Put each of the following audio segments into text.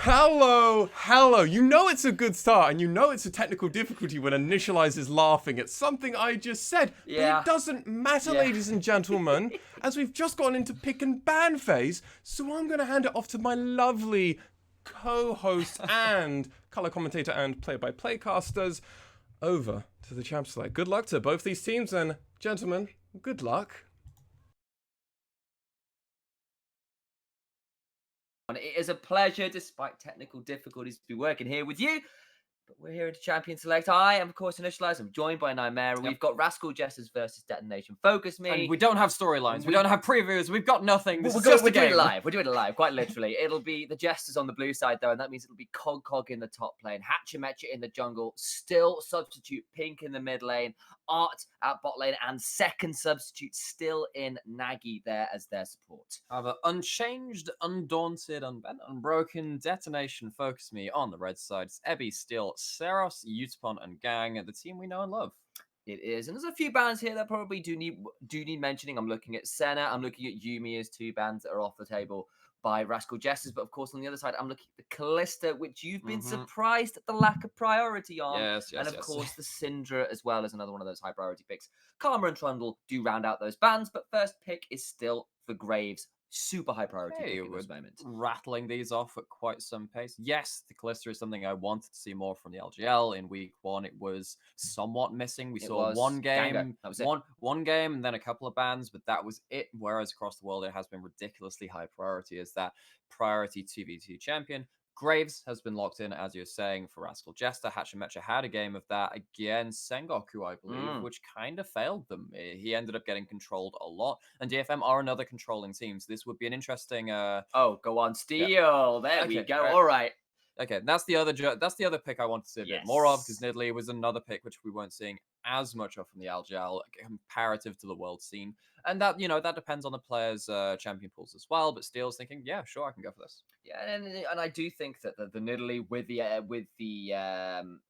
Hello. You know it's a good start, and you know it's a technical difficulty when Initialize is laughing at something I just said. But Yeah. it doesn't matter, Yeah. ladies and gentlemen, as we've just gone into pick and ban phase, so I'm going to hand it off to my lovely co-host and color commentator and play-by-play casters. Over to the champ select. Good luck to both these teams, and gentlemen, good luck. It is a pleasure, despite technical difficulties, to be working here with you. But we're here at Champion Select. I am, of course, Initialize. I'm joined by Nightmare. We've got Rascal Jesters versus Detonation. Focus me. And we don't have storylines. We don't have previews. We've got nothing. This is just we're a game. doing it live. We're doing it live, quite literally. It'll be the Jesters on the blue side, though, and that means it'll be Cog in the top lane, Hatchametcha in the jungle, still substitute Pink in the mid lane, Art at bot lane, and second substitute still in Nagy there as their support. However, unchanged, undaunted, unbent, unbroken, Detonation focus me on the red side. It's Ebby, Steel, Seros, Utapon, and Gang, the team we know and love. It is, and there's a few bands here that probably do need mentioning. I'm looking at Senna, I'm looking at Yumi as two bands that are off the table by Rascal Jesters, but of course on the other side, I'm looking at the Callista, which you've been surprised at the lack of priority on. Yes, and of course the Syndra as well as another one of those high priority picks. Karma and Trundle do round out those bands, but first pick is still for Graves. Super high priority pick at this moment. Rattling these off at quite some pace. Yes, the Callista is something I wanted to see more from the LJL. In week one, it was somewhat missing. We saw one game, one game, and then a couple of bans, but that was it. Whereas across the world, it has been ridiculously high priority as that priority 2v2 champion. Graves has been locked in, as you're saying, for Rascal Jester. Hatchametcha had a game of that against Sengoku, I believe, which kind of failed them. He ended up getting controlled a lot, and DFM are another controlling team, so this would be an interesting... Oh, go on, Steel. Yeah. There we go. All right. Okay, that's the other pick I wanted to see a bit more of, because Nidalee was another pick which we weren't seeing as much of from the LJL comparative to the world scene. And that, that depends on the players' champion pools as well. But Steel's thinking, yeah, sure, I can go for this. Yeah, and I do think that the Nidalee with the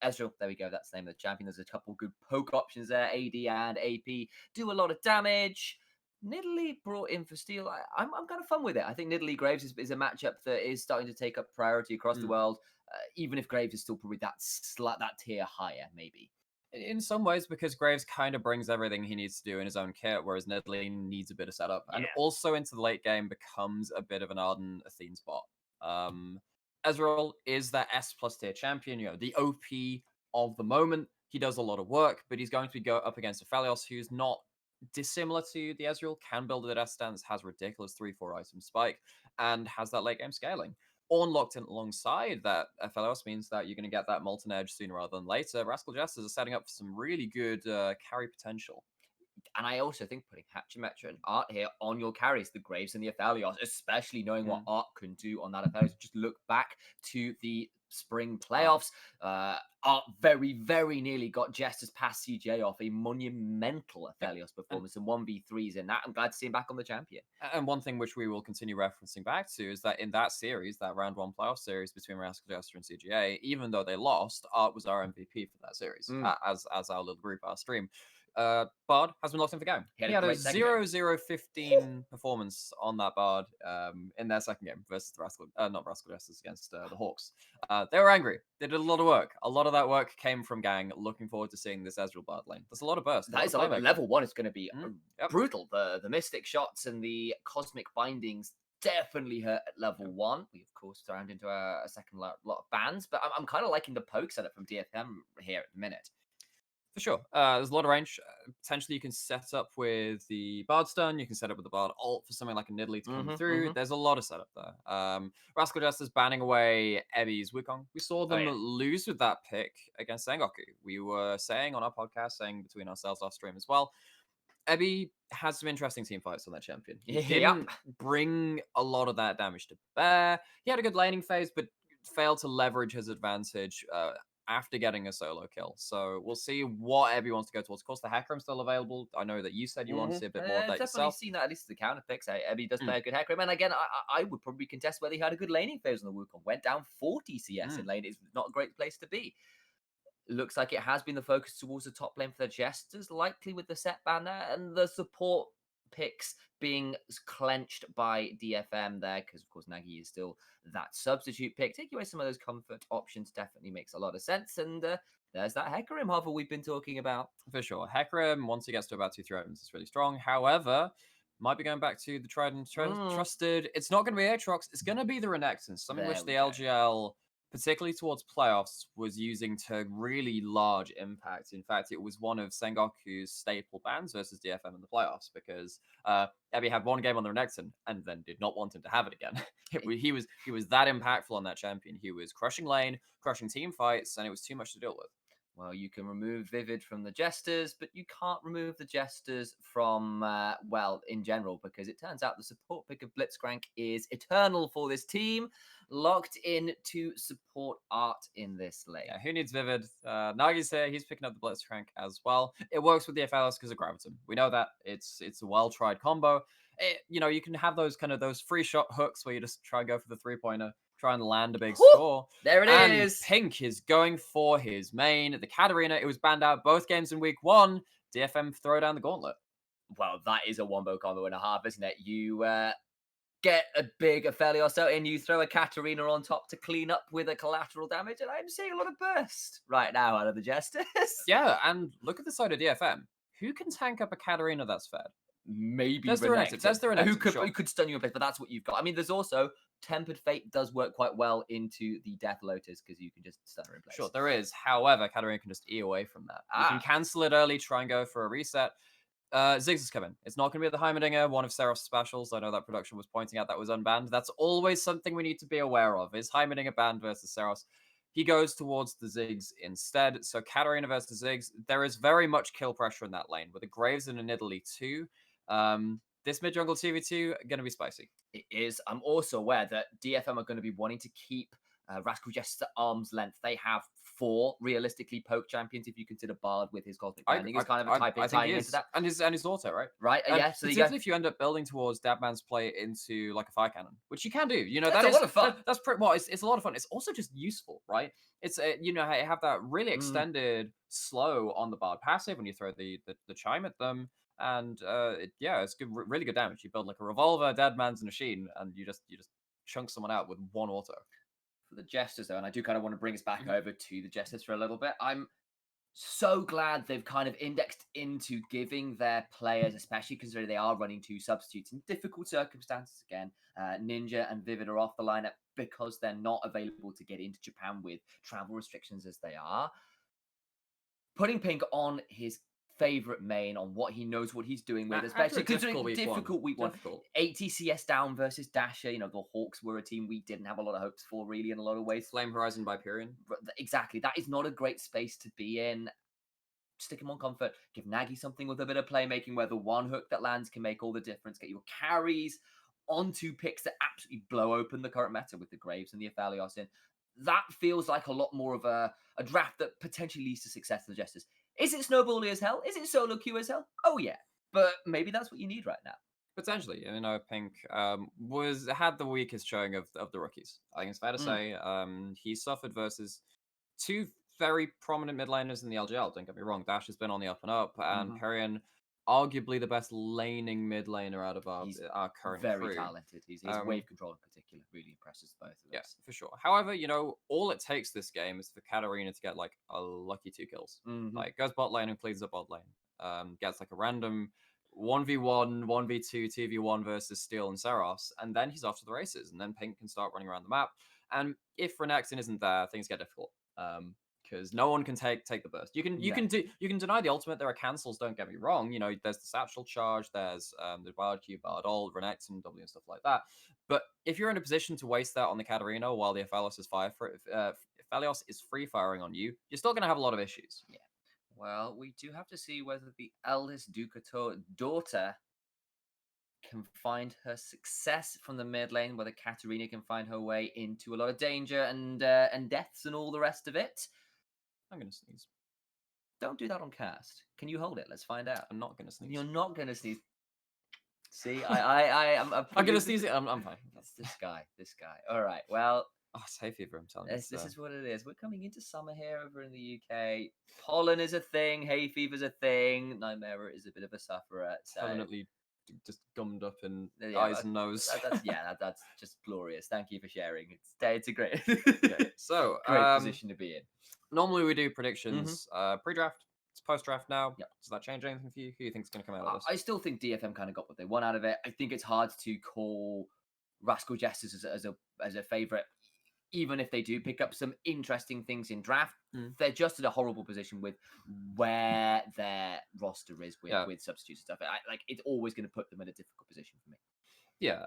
Ezreal, there we go, that's the name of the champion. There's a couple good poke options there, AD and AP, do a lot of damage. Nidalee brought in for Steel. I'm kind of fun with it. I think Nidalee Graves is a matchup that is starting to take up priority across the world, even if Graves is still probably that tier higher, maybe. In some ways, because Graves kind of brings everything he needs to do in his own kit, whereas Nidalee needs a bit of setup. And also into the late game becomes a bit of an Arden Athene spot. Ezreal is that S+ tier champion, the OP of the moment. He does a lot of work, but he's going to go up against Aphelios, who's not dissimilar to the Ezreal, can build a death stance, has ridiculous 3-4 item spike, and has that late game scaling. Ornn locked in alongside that Aphelios means that you're going to get that Molten Edge sooner rather than later. Rascal Jesters are setting up for some really good carry potential. And I also think putting Hatchametcha and Art here on your carries, the Graves and the Aphelios, especially knowing what Art can do on that Aphelios. Just look back to the spring playoffs. Art very, very nearly got Jesters past CJ off a monumental Aphelios performance and 1v3s in that. I'm glad to see him back on the champion. And one thing which we will continue referencing back to is that in that series, that round one playoff series between Rascal Jester and CGA, even though they lost, Art was our MVP for that series, as our little group, our stream. Bard has been locked in for game. He had a 0-0-15 performance on that Bard in their second game versus the not Rascal Jesters, against the Hawks. They were angry. They did a lot of work. A lot of that work came from Gang. Looking forward to seeing this Ezreal Bard lane. There's a lot of burst. That is level 1 is going to be brutal. The Mystic shots and the Cosmic Bindings definitely hurt at level 1. We, of course, turned into a second lot of bans, but I'm kind of liking the poke setup from DFM here at the minute. For sure. There's a lot of range. Potentially, you can set up with the Bard Stun. You can set up with the Bard Ult for something like a Nidalee to come through. There's a lot of setup there. Rascal Jester's banning away Ebby's Wukong. We saw them lose with that pick against Sengoku. We were saying on our podcast, saying between ourselves off stream as well, Ebby has some interesting team fights on that champion. He didn't bring a lot of that damage to bear. He had a good laning phase, but failed to leverage his advantage after getting a solo kill. So we'll see what Ebby wants to go towards. Of course, the Hecarim's still available. I know that you said you want to see a bit more of that yourself. I've definitely seen that, at least the counter picks. Ebby does play a good Hecarim. And again, I would probably contest whether he had a good laning phase on the Wukong. Went down 40 CS in lane. It's not a great place to be. Looks like it has been the focus towards the top lane for the Jesters, likely with the set ban there, and the support picks being clenched by DFM there, because of course Nagy is still that substitute pick. Taking away some of those comfort options definitely makes a lot of sense. And there's that Hecarim hover we've been talking about. For sure. Hecarim, once he gets to about 2-3 items, is really strong. However, might be going back to the tried and trusted. It's not going to be Aatrox. It's going to be the Renekton, something which the LGL, particularly towards playoffs, was using to really large impact. In fact, it was one of Sengoku's staple bans versus DFM in the playoffs, because Ebby had one game on the Renekton and then did not want him to have it again. He was that impactful on that champion. He was crushing lane, crushing team fights, and it was too much to deal with. Well, you can remove Vivid from the Jesters, but you can't remove the Jesters from, well, in general, because it turns out the support pick of Blitzcrank is eternal for this team, locked in to support Art in this lane. Yeah, who needs Vivid? Nagi's here, he's picking up the Blitzcrank as well. It works with the FLS because of Graviton. We know that. It's a well-tried combo. You can have those those free shot hooks where you just try and go for the 3-pointer, try and land a big score. There it is. Pink is going for his main. The Katarina, it was banned out both games in week 1. DFM throw down the gauntlet. Well, that is a wombo combo and a half, isn't it? You get a big Aphelios out and you throw a Katarina on top to clean up with a collateral damage, and I'm seeing a lot of burst right now out of the Jesters. Yeah, and look at the side of DFM. Who can tank up a Katarina that's fed? Maybe That's the Renekton. That's the Renekton. Who could stun you in place, but that's what you've got. I mean, there's also Tempered Fate does work quite well into the Death Lotus because you can just stun her in place. Sure, there is. However, Katarina can just E away from that. You can cancel it early, try and go for a reset. Ziggs is coming. It's not going to be the Heimerdinger, one of Seraph's specials. I know that production was pointing out that was unbanned. That's always something we need to be aware of. Is Heimerdinger banned versus Seraph's? He goes towards the Ziggs instead. So Katarina versus Ziggs, there is very much kill pressure in that lane with the Graves and an Italy too. This mid-jungle 2v2 going to be spicy. It is. I'm also aware that DFM are going to be wanting to keep Rascal Jester arm's length. They have 4 realistically poke champions if you consider Bard with his Cosmic Binding. It's kind of a type of tying into that. And his auto, right? Right, yeah. So particularly if you end up building towards Dabman's play into like a fire cannon, which you can do. That's a lot of fun. That's pretty well. It's a lot of fun. It's also just useful, right? It's have that really extended slow on the Bard passive when you throw the chime at them. And it's good, really good damage. You build like a revolver, dead man's machine, and you just chunk someone out with one auto. For the Jesters, though, and I do kind of want to bring us back over to the Jesters for a little bit. I'm so glad they've kind of indexed into giving their players, especially considering they are running 2 substitutes in difficult circumstances again. Ninja and Vivid are off the lineup because they're not available to get into Japan with travel restrictions as they are. Putting Pink on his favorite main, on what he knows what he's doing with, especially considering difficult week 1. 80 CS down versus Dasher. The Hawks were a team we didn't have a lot of hopes for, really, in a lot of ways. Flame Horizon by Pyrian. Exactly. That is not a great space to be in. Stick him on comfort. Give Nagy something with a bit of playmaking where the one hook that lands can make all the difference. Get your carries onto picks that absolutely blow open the current meta with the Graves and the Aphelios in. That feels like a lot more of a draft that potentially leads to success for the Jesters. Is it snowbally as hell? Is it solo queue as hell? Oh yeah, but maybe that's what you need right now. Potentially, Pink had the weakest showing of the rookies. I think it's fair to say. He suffered versus 2 very prominent mid laners in the LJL. Don't get me wrong, Dash has been on the up and up, and Pyrian, arguably the best laning mid laner out of our current very crew. Talented. His wave control in particular really impresses both of us. Yes, for sure. However, all it takes this game is for Katarina to get like a lucky 2 kills. Like goes bot lane and cleans up bot lane. Gets like a random 1v1, 1v2, 2v1 versus Steel and Seraphs, and then he's off to the races, and then Pink can start running around the map. And if Renekton isn't there, things get difficult. Because no one can take the burst. You can deny the ultimate. There are cancels. Don't get me wrong. There's the satchel charge. There's the wild Q, Bard ult, Renekton, W, and stuff like that. But if you're in a position to waste that on the Katarina while the Aphelios is free firing on you, you're still going to have a lot of issues. Yeah. Well, we do have to see whether the eldest Ducator daughter can find her success from the mid lane, whether Katarina can find her way into a lot of danger and deaths and all the rest of it. I'm going to sneeze. Don't do that on cast. Can you hold it? Let's find out. I'm not going to sneeze. You're not going to sneeze. See, I'm going to sneeze. I'm fine. This guy. All right. Well, it's hay fever. I'm telling you. This is what it is. We're coming into summer here over in the UK. Pollen is a thing. Hay fever's a thing. Nightmare is a bit of a sufferer. So. Permanently just gummed up in Yeah, eyes and nose. That's just glorious. Thank you for sharing. It's a great, Okay, so great position to be in. normally we do predictions pre-draft. It's post-draft now. Yep. Does that change anything for you? Who do you think is going to come out of this? I still think DFM kind of got what they want out of it. I think it's hard to call Rascal Jesters as a favorite, even if they do pick up some interesting things in draft. They're just in a horrible position with where their roster is with substitutes and stuff. It's always going to put them in a difficult position for me. Yeah,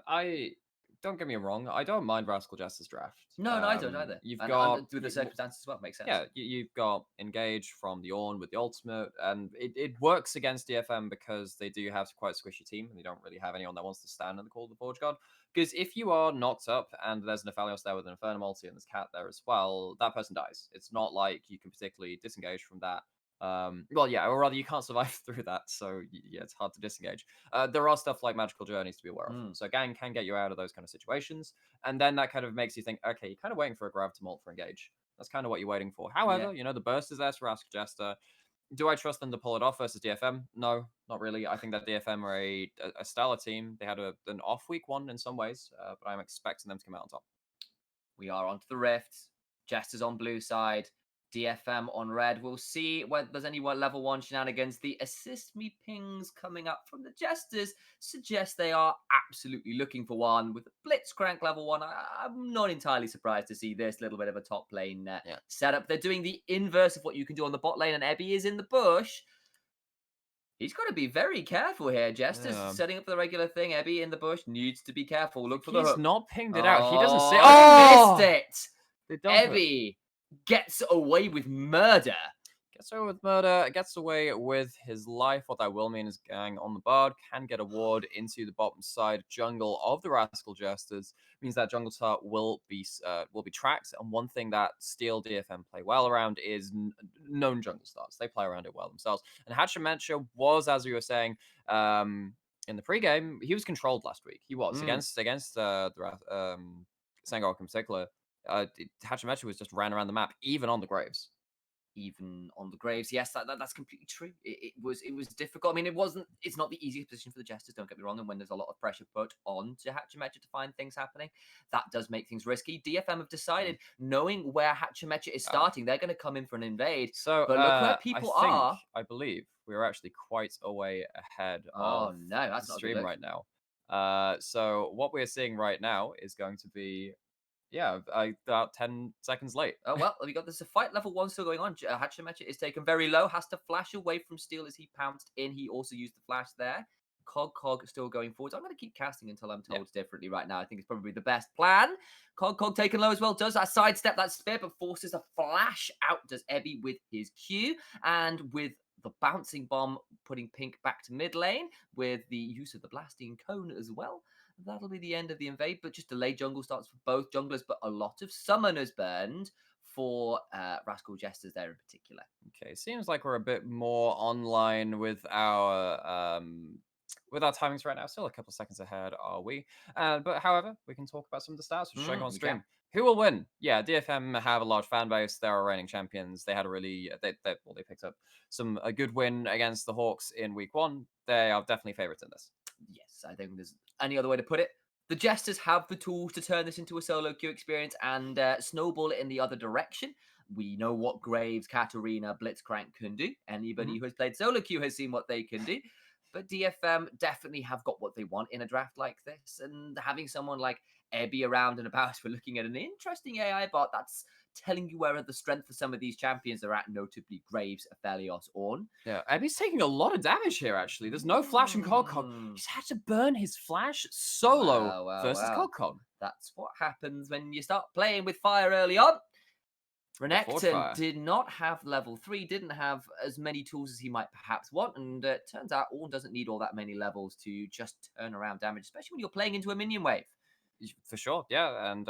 don't get me wrong. I don't mind Rascal Jester's draft. No, I don't either. You've And got with the circumstances as well, makes sense. Yeah, you've got Engage from the Ornn with the ultimate, and it works against DFM because they do have quite a squishy team, and they don't really have anyone that wants to stand in the Call of the Forge God. Because if you are knocked up and there's an Aphelios there with an Inferno multi and there's Cat there as well, that person dies. It's not like you can particularly disengage from that. Well, yeah, or rather, you can't survive through that, so yeah, it's hard to disengage. There are stuff like Magical Journeys to be aware of. So Gang can get you out of those kind of situations, and then that kind of makes you think, okay, you're kind of waiting for a Grav to molt for Engage. That's kind of what you're waiting for. However, the burst is there for Rascal Jester. Do I trust them to pull it off versus DFM? No, not really. I think that DFM are a stellar team. They had an off week one in some ways, but I'm expecting them to come out on top. We are onto the Rift. Jesters on blue side. DFM on red. We'll see whether there's any level 1 shenanigans. The assist me pings coming up from the Jesters suggest they are absolutely looking for one. With a Blitzcrank level 1, I'm not entirely surprised to see this little bit of a top lane setup. They're doing the inverse of what you can do on the bot lane, and Ebby is in the bush. He's got to be very careful here. Jesters setting up the regular thing. Ebby in the bush needs to be careful. Look for the hook. He's not pinged it out. He doesn't see. Oh, missed it. Ebby gets away with murder. Gets away with murder, gets away with his life. What that will mean is Gang on the Bard can get a ward into the bottom side jungle of the Rascal Jesters. Means that jungle start will be tracked. And one thing that Steel DFM play well around is known jungle starts. They play around it well themselves. And Hatchemetcha was, as we were saying, in the pregame, he was controlled last week. He was against the Sangok in particular. Hatchemetcha was just ran around the map, even on the Graves. Even on the Graves, yes, that's completely true. It was difficult. I mean, it's not the easiest position for the Jesters, don't get me wrong, and when there's a lot of pressure put on to Hatchemetcha to find things happening, that does make things risky. DFM have decided, knowing where Hatchemetcha is starting, they're going to come in for an invade. So, but look where people are. I believe we're actually quite a way ahead of that's the not stream right now. So what we're seeing right now is going to be about 10 seconds late. Oh, well, we got this fight level 1 still going on. Hatchemetcha is taken very low, has to flash away from Steel as he pounced in. He also used the flash there. Cog still going forward. I'm going to keep casting until I'm told differently right now. I think it's probably the best plan. Cog taken low as well. Does that sidestep that spear, but forces a flash out. Does Ebby with his Q. And with the bouncing bomb, putting Pink back to mid lane with the use of the blasting cone as well. That'll be the end of the invade, but just delayed jungle starts for both junglers, but a lot of summoners burned for Rascal Jesters there in particular. Okay, seems like we're a bit more online with our timings right now. Still a couple seconds ahead, are we? But however, we can talk about some of the stats which are showing on stream. Who will win? Yeah, DFM have a large fan base. They're our reigning champions. They had a really they picked up a good win against the Hawks in week 1. They are definitely favorites in this. Yes, I think there's any other way to put it. The Jesters have the tools to turn this into a solo queue experience and snowball it in the other direction. We know what Graves, Katarina, Blitzcrank can do. Anybody who has played solo queue has seen what they can do. But DFM definitely have got what they want in a draft like this. And having someone like Ebby around and about, we're looking at an interesting AI bot that's telling you where the strength of some of these champions are at, notably Graves, Aphelios, Ornn. Yeah, Ebby's taking a lot of damage here, actually. There's no flash in Cog. He's had to burn his flash solo versus Cog. That's what happens when you start playing with fire early on. Renekton did not have level 3, didn't have as many tools as he might perhaps want, and it turns out Ornn doesn't need all that many levels to just turn around damage, especially when you're playing into a minion wave. For sure, yeah, and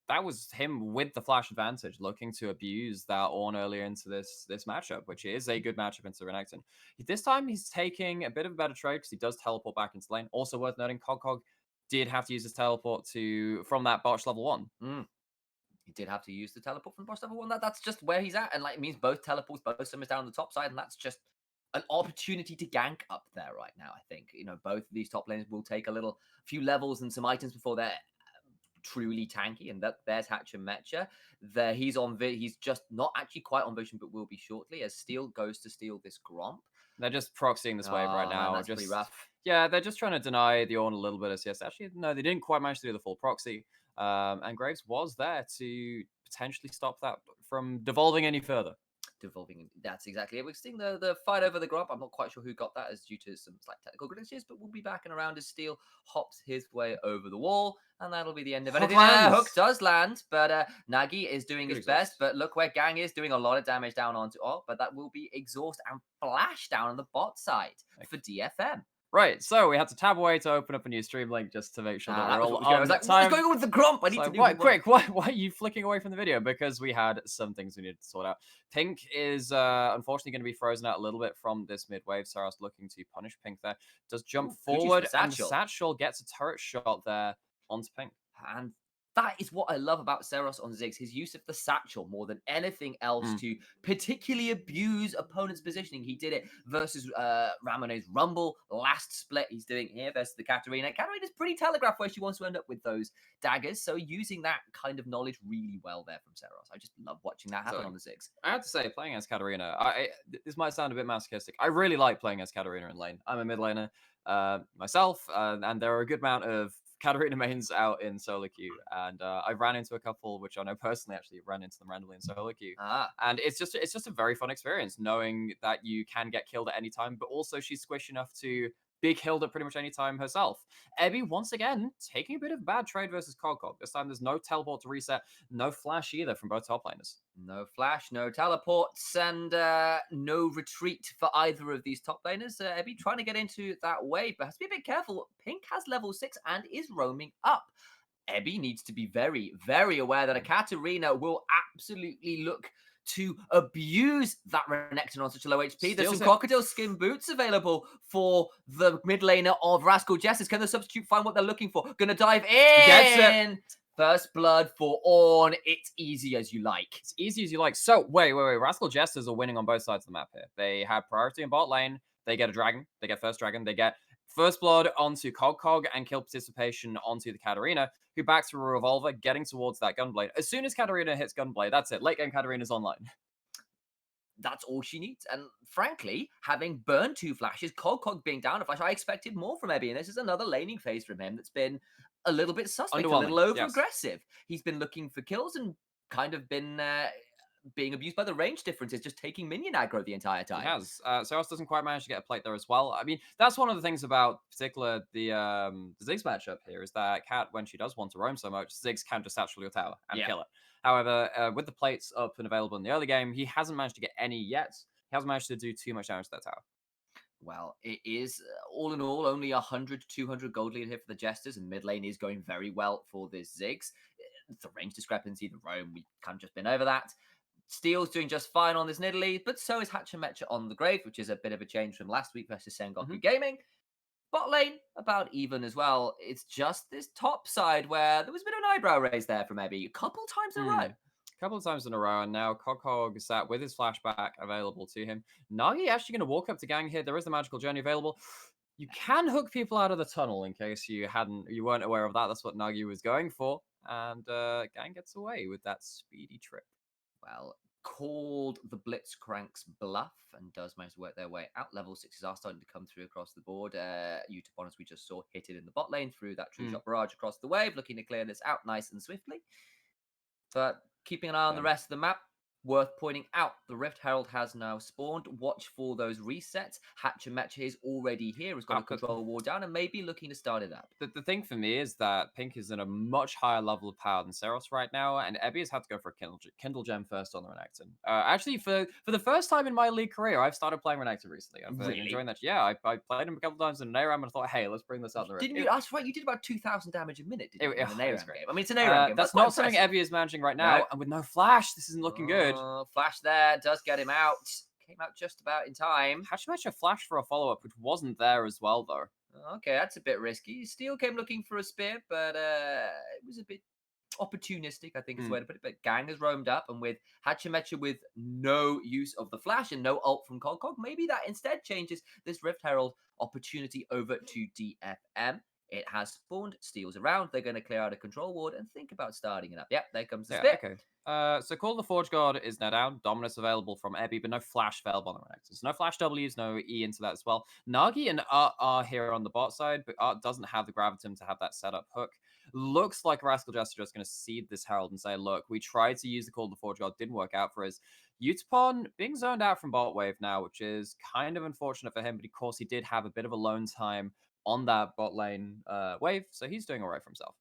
that was him with the flash advantage, looking to abuse that Ornn earlier into this matchup, which is a good matchup into Renekton. This time, he's taking a bit of a better trade because he does teleport back into lane. Also worth noting, Cog did have to use his teleport from that botch level 1. He did have to use the teleport from boss level 1. That's just where he's at, and it means both teleports, both summons down on the top side, and that's just an opportunity to gank up there right now. I think both of these top laners will take a few levels and some items before they're truly tanky, and there's HachiMecha. There he's just not actually quite on Vision, but will be shortly as Steel goes to steal this Gromp. They're just proxying this wave right Man, now. that's pretty rough. Yeah, they're just trying to deny the Ornn a little bit of CS. Actually, no, they didn't quite manage to do the full proxy. And Graves was there to potentially stop that from devolving any further. Devolving, that's exactly it. We're seeing the fight over the Gromp. I'm not quite sure who got that, as due to some slight technical glitches, but we'll be back and around as Steel hops his way over the wall, and that'll be the end of anything. Hook does land, but Nagi is doing his best, but look where Gang is doing a lot of damage down onto Alt, but that will be exhaust and flash down on the bot side for DFM. Right, so we had to tab away to open up a new stream link just to make sure that we're all on. I was like, what's going on with the Gromp? I need to do quick. Why are you flicking away from the video? Because we had some things we needed to sort out. Pink is unfortunately going to be frozen out a little bit from this mid wave. Saros looking to punish Pink there. Does jump forward, and Satchel gets a turret shot there onto Pink. And that is what I love about Saros on Ziggs, his use of the satchel more than anything else to particularly abuse opponent's positioning. He did it versus Ramone's Rumble last split. He's doing it here versus the Katarina. Katarina's pretty telegraphed where she wants to end up with those daggers, so using that kind of knowledge really well there from Saros. I just love watching that happen on the Ziggs. I have to say, playing as Katarina, this might sound a bit masochistic. I really like playing as Katarina in lane. I'm a mid laner myself, and there are a good amount of Katarina mains out in solo queue, and I've ran into a couple, which I know personally actually ran into them randomly in solo queue, and it's just a very fun experience knowing that you can get killed at any time, but also she's squishy enough to be killed at pretty much any time herself. Ebby, once again, taking a bit of bad trade versus Cog. This time there's no teleport to reset, no flash either from both top laners. No flash, no teleports, and no retreat for either of these top laners. Ebby trying to get into that wave, but has to be a bit careful. Pink has level 6 and is roaming up. Ebby needs to be very, very aware that a Katarina will absolutely look to abuse that Renekton on such a low HP. There's some crocodile skin boots available for the mid laner of Rascal Jester. Can the substitute find what they're looking for? Gonna dive in. Gets it. First blood for Ornn. It's easy as you like. It's easy as you like. So, wait. Rascal Jesters are winning on both sides of the map here. They have priority in bot lane. They get a dragon. They get first dragon. They get first blood onto Cog and kill participation onto the Katarina, who backs through a revolver, getting towards that Gunblade. As soon as Katarina hits Gunblade, that's it. Late game Katarina's online. That's all she needs. And frankly, having burned 2 flashes, Cog being down a flash, I expected more from Ebby. And this is another laning phase from him that's been a little bit suspect, a little over-aggressive. He's been looking for kills and kind of been being abused by the range differences, just taking minion aggro the entire time. He has. Saros doesn't quite manage to get a plate there as well. I mean, that's one of the things about particular the Ziggs matchup here is that Kat, when she does want to roam so much, Ziggs can just satchel your tower and kill it. However, with the plates up and available in the early game, he hasn't managed to get any yet. He hasn't managed to do too much damage to that tower. Well, it is, all in all, only 100 to 200 gold lead here for the Jesters, and mid lane is going very well for this Ziggs. The range discrepancy, the roam, we kind of just been over that. Steel's doing just fine on this Nidalee, but so is HachiMecha on the Grave, which is a bit of a change from last week versus Sengoku Gaming. Bot lane, about even as well. It's just this top side where there was a bit of an eyebrow raise there from Ebby a couple times in a row. Couple of times in a row, and now Cog sat with his flashback available to him. Nagi actually going to walk up to Gang here. There is the magical journey available. You can hook people out of the tunnel in case you weren't aware of that. That's what Nagi was going for, and Gang gets away with that speedy trip. Well, called the Blitzcrank's bluff and does manage to work their way out. Level 6s are starting to come through across the board. Utapon, as we just saw, hit it in the bot lane through that true shot barrage across the wave, looking to clear this out nice and swiftly. But keeping an eye on the rest of the map, worth pointing out, the Rift Herald has now spawned. Watch for those resets. HachiMecha is already here, has got a control wall down and maybe looking to start it up. The thing for me is that Pink is in a much higher level of power than Saros right now, and Ebby has had to go for a Kindle Gem first on the Renekton. Actually, for the first time in my league career, I've started playing Renekton recently. I've been enjoying that. Yeah, I played him a couple times in an ARAM and I thought, hey, let's bring this out in the Rift. Didn't you? That's right, you did about 2,000 damage a minute, didn't you, in an ARAM game? I mean, it's an ARAM game. That's not something Ebby is managing right now, and with no flash, this isn't looking good. Flash there does get him out. Came out just about in time. HachiMecha flashed for a follow-up, which wasn't there as well, though. Okay, that's a bit risky. Steel came looking for a spear, but it was a bit opportunistic, I think is the way to put it. But Gang has roamed up, and with Hachimecha with no use of the flash and no ult from Cog, maybe that instead changes this Rift Herald opportunity over to DFM. It has spawned, Steel's around. They're going to clear out a control ward and think about starting it up. Yep, there comes the spit. Okay. So Call of the Forge God is now down. Dominus available from Ebby, but no flash available on the Renekton. No flash Ws, no E into that as well. Nagi and Art are here on the bot side, but Art doesn't have the Gravitum to have that setup hook. Looks like Rascal Jester just going to seed this Herald and say, look, we tried to use the Call of the Forge God, didn't work out for us. Utapon being zoned out from bot wave now, which is kind of unfortunate for him, but of course he did have a bit of alone time on that bot lane wave, so he's doing all right for himself.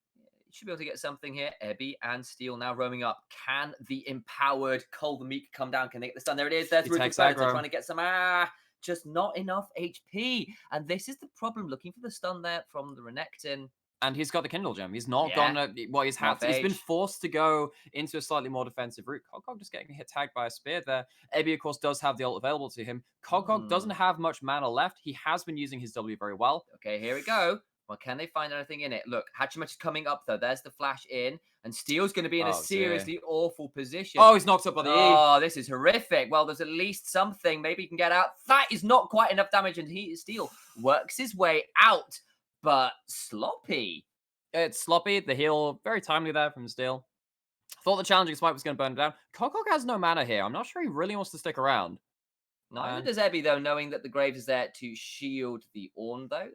Should be able to get something here. Ebby and Steel now roaming up. Can the empowered Cole the Meek come down? Can they get this done? There it is. There's Ruthless Predator trying to get some. Just not enough HP. And this is the problem. Looking for the stun there from the Renekton. And he's got the Kindle Gem. He's not gonna. Well, he's been forced to go into a slightly more defensive route. Cog just getting hit tagged by a spear there. Ebby, of course, does have the ult available to him. Cog doesn't have much mana left. He has been using his W very well. Okay, here we go. Well, can they find anything in it? Look, Hachimecha's coming up, though. There's the flash in. And Steel's going to be in a seriously awful position. Oh, he's knocked up by the E. Oh, this is horrific. Well, there's at least something. Maybe he can get out. That is not quite enough damage. And Steel works his way out. But sloppy. It's sloppy. The heal, very timely there from Steel. Thought the challenging swipe was going to burn it down. Cog has no mana here. I'm not sure he really wants to stick around. Neither does Ebby, though, knowing that the Graves is there to shield the Ornn, though.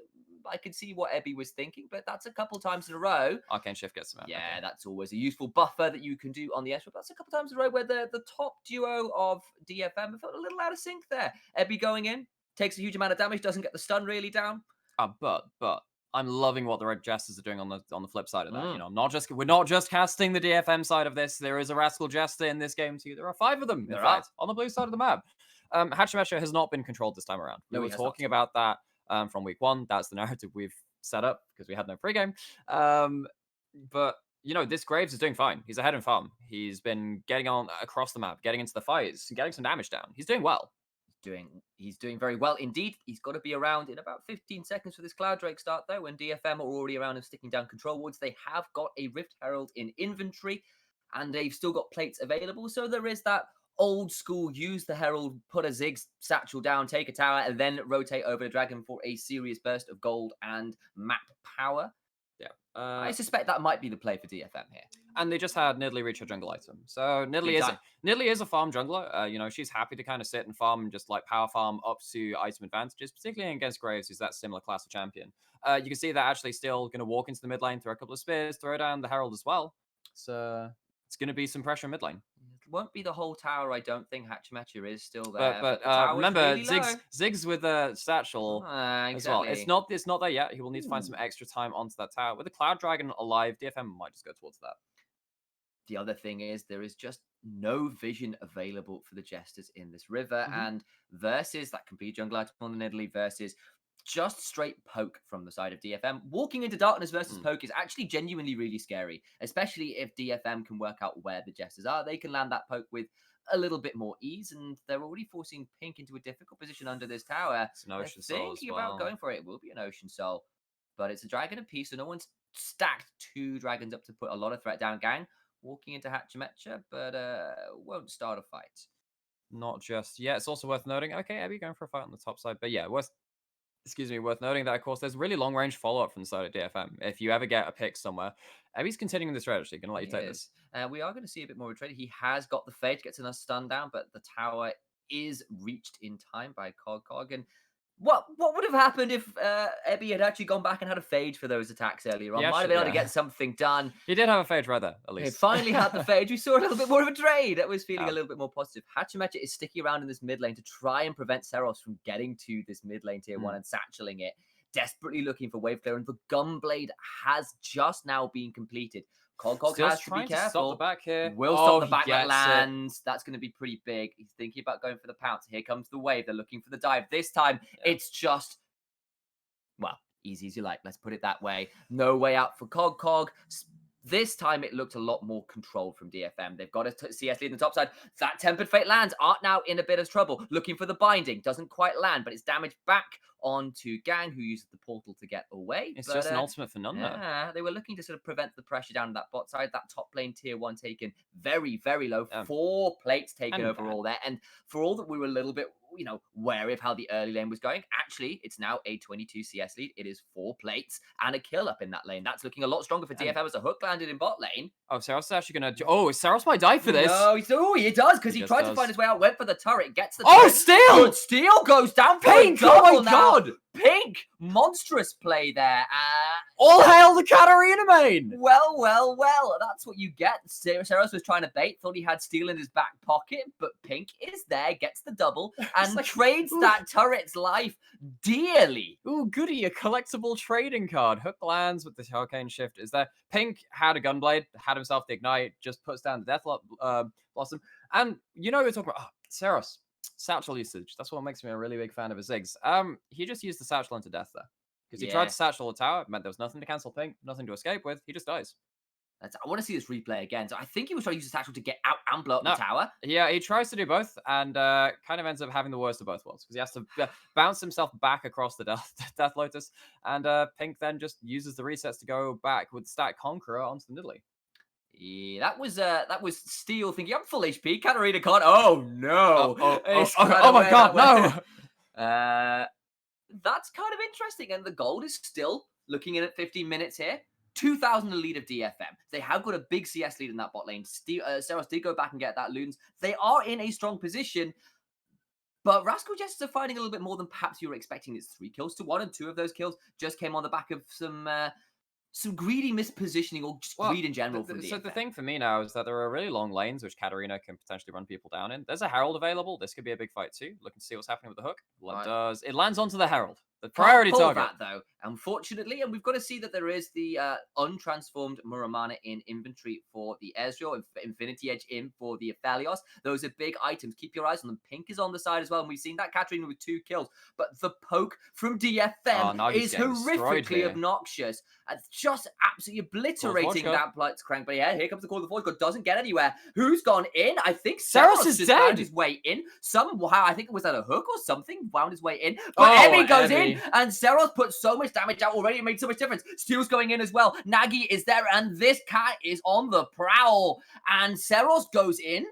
I could see what Ebby was thinking, but that's a couple times in a row. Arcane Shift gets him out. Yeah, that's always a useful buffer that you can do on the edge. But that's a couple times in a row where the top duo of DFM have felt a little out of sync there. Ebby going in, takes a huge amount of damage, doesn't get the stun really down. But I'm loving what the Red Jesters are doing on the flip side of that. You know, we're not just casting the DFM side of this. There is a Rascal Jester in this game too. There are 5 of them, in fact, on the blue side of the map. Hachimecha has not been controlled this time around. We were talking about that from week 1. That's the narrative we've set up because we had no pregame. But you know, this Graves is doing fine. He's ahead in farm. He's been getting on across the map, getting into the fights, and getting some damage down. He's doing well. He's doing very well indeed. He's got to be around in about 15 seconds for this Cloud Drake start, though. When DFM are already around and sticking down control wards, they have got a Rift Herald in inventory, and they've still got plates available. So there is that old school, use the Herald, put a Ziggs satchel down, take a tower, and then rotate over the Dragon for a serious burst of gold and map power. Yeah. I suspect that might be the play for DFM here. And they just had Nidalee reach her jungle item. So Nidalee is a farm jungler. You know, she's happy to kind of sit and farm and just like power farm up to item advantages, particularly against Graves, who's that similar class of champion. You can see that actually still going to walk into the mid lane, throw a couple of spears, throw down the Herald as well. So it's going to be some pressure mid lane. It won't be the whole tower. I don't think Hachimecha is still there. But remember, really Ziggs with a satchel as well. It's not there yet. He will need to find some extra time onto that tower. With the Cloud Dragon alive, DFM might just go towards that. The other thing is there is just no vision available for the Jesters in this river. And versus that can be jungle item on the Nidalee versus just straight poke from the side of DFM. Walking into darkness versus poke is actually genuinely really scary, especially if DFM can work out where the Jesters are. They can land that poke with a little bit more ease, and they're already forcing Pink into a difficult position under this tower. It's an Ocean Soul thinking about going for it. It will be an Ocean Soul, but it's a dragon apiece, so no one's stacked 2 dragons up to put a lot of threat down. Gang walking into Hachimecha, but won't start a fight. Not just yet. It's also worth noting, okay, Abby going for a fight on the top side, but yeah, worth noting that, of course, there's really long-range follow-up from the side of DFM. If you ever get a pick somewhere, Abby's continuing this strategy. Going to let you take this. We are going to see a bit more of a trade. He has got the Fade, gets enough stun down, but the tower is reached in time by Cog. And what would have happened if Ebby had actually gone back and had a Fade for those attacks earlier on? Might have been able to get something done. He did have a Fade right there, at least. He finally had the Fade. We saw a little bit more of a trade. That was feeling a little bit more positive. Hachimecha is sticking around in this mid lane to try and prevent Seros from getting to this mid lane tier 1 and satcheling it. Desperately looking for wave clear, and the Gunblade has just now been completed. Cog has to be careful. Stop the back here. Will stop the back that lands. That's going to be pretty big. He's thinking about going for the pounce. Here comes the wave. They're looking for the dive. This time, it's just, well, easy as you like. Let's put it that way. No way out for Cog. This time it looked a lot more controlled from DFM. They've got a CS lead on the top side. That Tempered Fate lands. Art now in a bit of trouble. Looking for the binding. Doesn't quite land, but it's damage back onto Gang, who uses the portal to get away. It's but, just an ultimate for none there. Yeah, they were looking to sort of prevent the pressure down that bot side. That top lane tier 1 taken very, very low. 4 plates taken overall there. And for all that we were a little bit, wary of how the early lane was going, actually, it's now a 22 CS lead. It is 4 plates and a kill up in that lane. That's looking a lot stronger for DFM as a hook landed in bot lane. Oh, Saros is actually going to... Oh, Saros might die for this. No, he does, because he tried to find his way out, went for the turret, gets the turret. Oh, Steal! Good steal goes down for Pink! Oh, my God! Pink! Monstrous play there. All hail the Katarina main! Well. That's what you get. Saros was trying to bait, thought he had steel in his back pocket, but Pink is there, gets the double, and trades that turret's life dearly. Ooh, goody, a collectible trading card. Hook lands with the Hurricane Shift. Is there? Pink had a Gunblade, had himself the Ignite, just puts down the Death Blossom. And you're talking about, Saros. Satchel usage. That's what makes me a really big fan of his Ziggs. He just used the Satchel into death there. Because he tried to Satchel the tower, it meant there was nothing to cancel Pink, nothing to escape with. He just dies. I want to see this replay again. So I think he was trying to use the Satchel to get out and blow up the tower. Yeah, he tries to do both and kind of ends up having the worst of both worlds. Because he has to bounce himself back across the Death Lotus. And Pink then just uses the resets to go back with Stack Conqueror onto the Nidalee. Yeah, that was Steel thinking, I'm full HP. Katarina can't. Oh no! Oh my God, no! That's kind of interesting, and the gold is still looking in at 15 minutes here. 2,000 a lead of DFM. They have got a big CS lead in that bot lane. Saros did go back and get that Loons. They are in a strong position, but Rascal Jester are fighting a little bit more than perhaps you were expecting. It's 3 kills to 1, and 2 of those kills just came on the back of some greedy mispositioning or just greed in general from DFM. So the thing for me now is that there are really long lanes which Katarina can potentially run people down in. There's a Herald available. This could be a big fight too. Looking to see what's happening with the hook. It lands onto the Herald. The priority target. That, though, unfortunately, and we've got to see that there is the untransformed Muramana in inventory for the Ezreal, Infinity Edge in for the Aphelios. Those are big items. Keep your eyes on them. Pink is on the side as well, and we've seen that Katarina with 2 kills. But the poke from DFM is horrifically obnoxious. Just absolutely obliterating that Blitzcrank. But yeah, here comes the Call of the Forge God. Doesn't get anywhere. Who's gone in? I think Saros is dead. Found his way in. Somehow, I think it was that a hook or something, wound his way in. But Emmy goes in. And Saros put so much damage out already, it made so much difference. Steel's going in as well. Nagi is there, and this cat is on the prowl. And Saros goes in,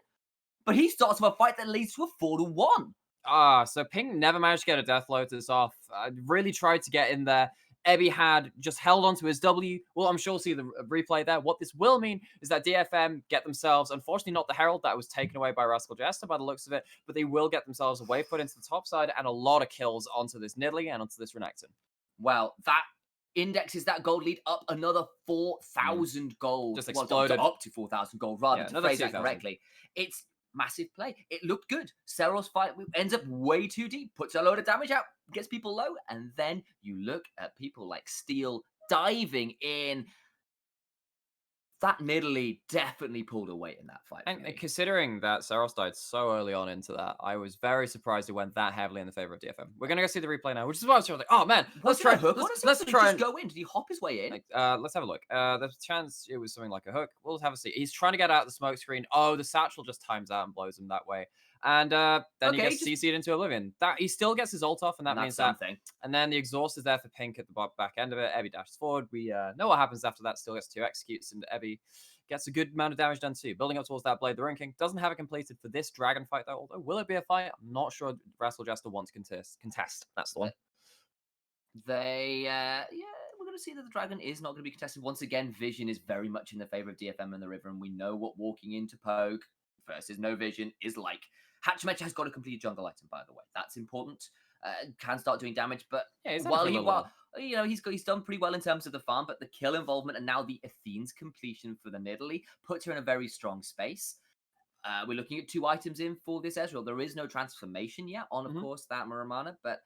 but he starts with a fight that leads to a 4-1. So Pink never managed to get a Death Lotus off. Really tried to get in there. Ebby had just held onto his W. Well, I'm sure we'll see the replay there. What this will mean is that DFM get themselves, unfortunately not the Herald, that was taken away by Rascal Jester by the looks of it, but they will get themselves a wave put into the top side and a lot of kills onto this Nidalee and onto this Renekton. Well, that indexes that gold lead up another 4,000 gold. Just exploded. Up to 4,000 gold, rather, to phrase that correctly. It's massive play. It looked good. Saros fight ends up way too deep, puts a load of damage out, gets people low, and then you look at people like Steel diving in. That Nidalee definitely pulled away in that fight. And considering that Saros died so early on into that, I was very surprised it went that heavily in the favor of DFM. We're going to go see the replay now, which is why I was like, oh man, let's try. Let's try and go in. Did he hop his way in? Let's have a look. There's a chance it was something like a hook. We'll have a see. He's trying to get out the smoke screen. Oh, the satchel just times out and blows him that way. And then he gets CC'd into oblivion. That he still gets his ult off, and that means something. And then the exhaust is there for Pink at the back end of it. Ebby dashes forward. We know what happens after that. Still gets 2 executes, and Ebby gets a good amount of damage done too. Building up towards that blade. The Ruin King doesn't have it completed for this dragon fight though. Although, will it be a fight? I'm not sure. Rascal Jester wants to contest. That's the one. We're going to see that the dragon is not going to be contested. Once again, Vision is very much in the favor of DFM and the River, and we know what walking into Pogue versus no Vision is like. Hatchmech has got a complete jungle item, by the way. That's important. Can start doing damage, but he's done pretty well in terms of the farm, but the kill involvement and now the Athene's completion for the Nidalee puts her in a very strong space. We're looking at 2 items in for this Ezreal. There is no transformation yet on, of course, that Muramana, but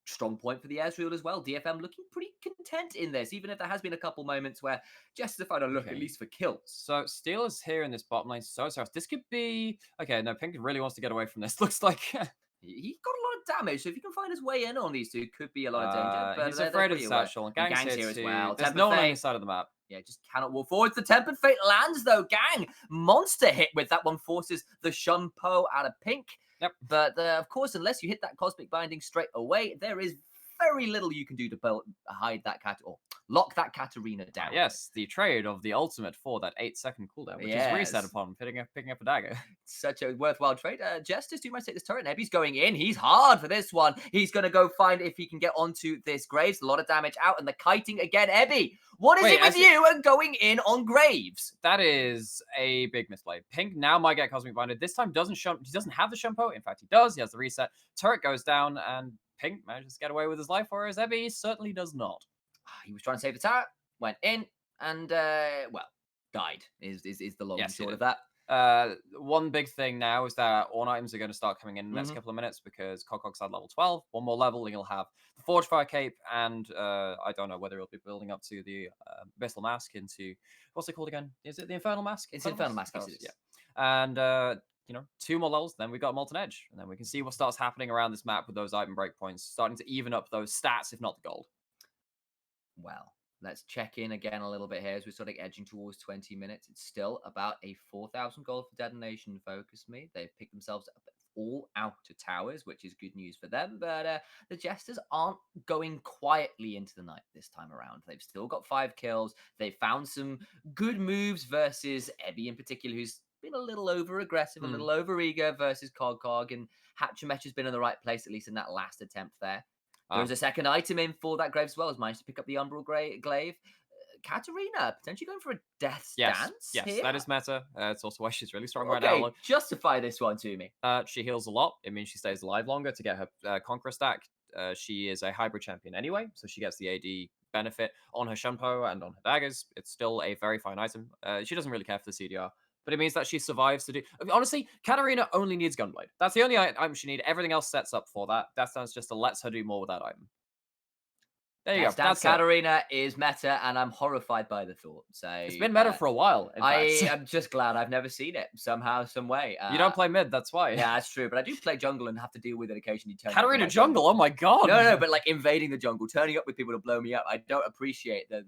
strong point for the Ezreal as well. DFM looking pretty content in this, even if there has been a couple moments where just to find a look at least for kills. So Steel is here in this bottom lane. So this could be... Okay, no, Pink really wants to get away from this. Looks like... He's got a lot of damage. So if you can find his way in on these two, could be a lot of danger. But He's they're afraid of pretty the aware. satchel, and And Gang's Gang's here here as too. well. There's Temper no one on Fate. his side of the map. Yeah, just cannot walk forwards. The Tempered Fate lands, though. Gang, monster hit with that one forces the Shumpo out of pink. Yep. But, of course, unless you hit that Cosmic Binding straight away, there is very little you can do to hide that cat or lock that Katarina down. Yes, the trade of the ultimate for that 8-second cooldown, which is reset Yes. upon picking up a dagger. Such a worthwhile trade. Jesters do might take this turret. Nebby's going in. He's hard for this one. He's going to go find if he can get onto this Graves. A lot of damage out, and the kiting again. Ebby, what is it with you and going in on Graves? That is a big misplay. Pink now might get Cosmic Binded. This time he doesn't have the Shumpo. In fact, he does. He has the reset. Turret goes down, and Pink manages to get away with his life, whereas Ebby certainly does not. He was trying to save the tower, went in, and, well, died is the long and short of that. One big thing now is that Orn items are going to start coming in the next couple of minutes because Kokok's at level 12. One more level, he'll have the Forge-Fire Cape, and I don't know whether he'll be building up to the Abyssal Mask into, what's it called again? Is it the Infernal Mask? It's Infernal Mask, yes, it is. Yeah. And, 2 more levels, then we've got Molten Edge, and then we can see what starts happening around this map with those item breakpoints, starting to even up those stats, if not the gold. Well, let's check in again a little bit here as we're sort of edging towards 20 minutes. It's still about a 4,000 gold for Detonation Focus Me. They've picked themselves up all outer towers, which is good news for them. But the Jesters aren't going quietly into the night this time around. They've still got 5 kills. They found some good moves versus Ebby in particular, who's been a little over-aggressive, a little over-eager versus Cog, and Hatchamech has been in the right place, at least in that last attempt there. There's a second item in for that Graves as well, as managed to pick up the Umbral Glaive. Katarina potentially going for a death stance. Yes, here. that is meta. It's also why she's really strong right now. Look, justify this one to me. She heals a lot. It means she stays alive longer to get her Conqueror stack. She is a hybrid champion anyway, so she gets the AD benefit on her Shumpo and on her daggers. It's still a very fine item. She doesn't really care for the CDR, but it means that she survives to do... Honestly, Katarina only needs Gunblade. That's the only item she needs. Everything else sets up for that. Death Stance just lets her do more with that item. There you go. That's Katarina is meta, and I'm horrified by the thought. So it's been meta for a while. I'm just glad I've never seen it somehow, some way. You don't play mid, that's why. Yeah, that's true. But I do play jungle and have to deal with it occasionally. Katarina jungle. Oh my god. No, but like invading the jungle, turning up with people to blow me up. I don't appreciate the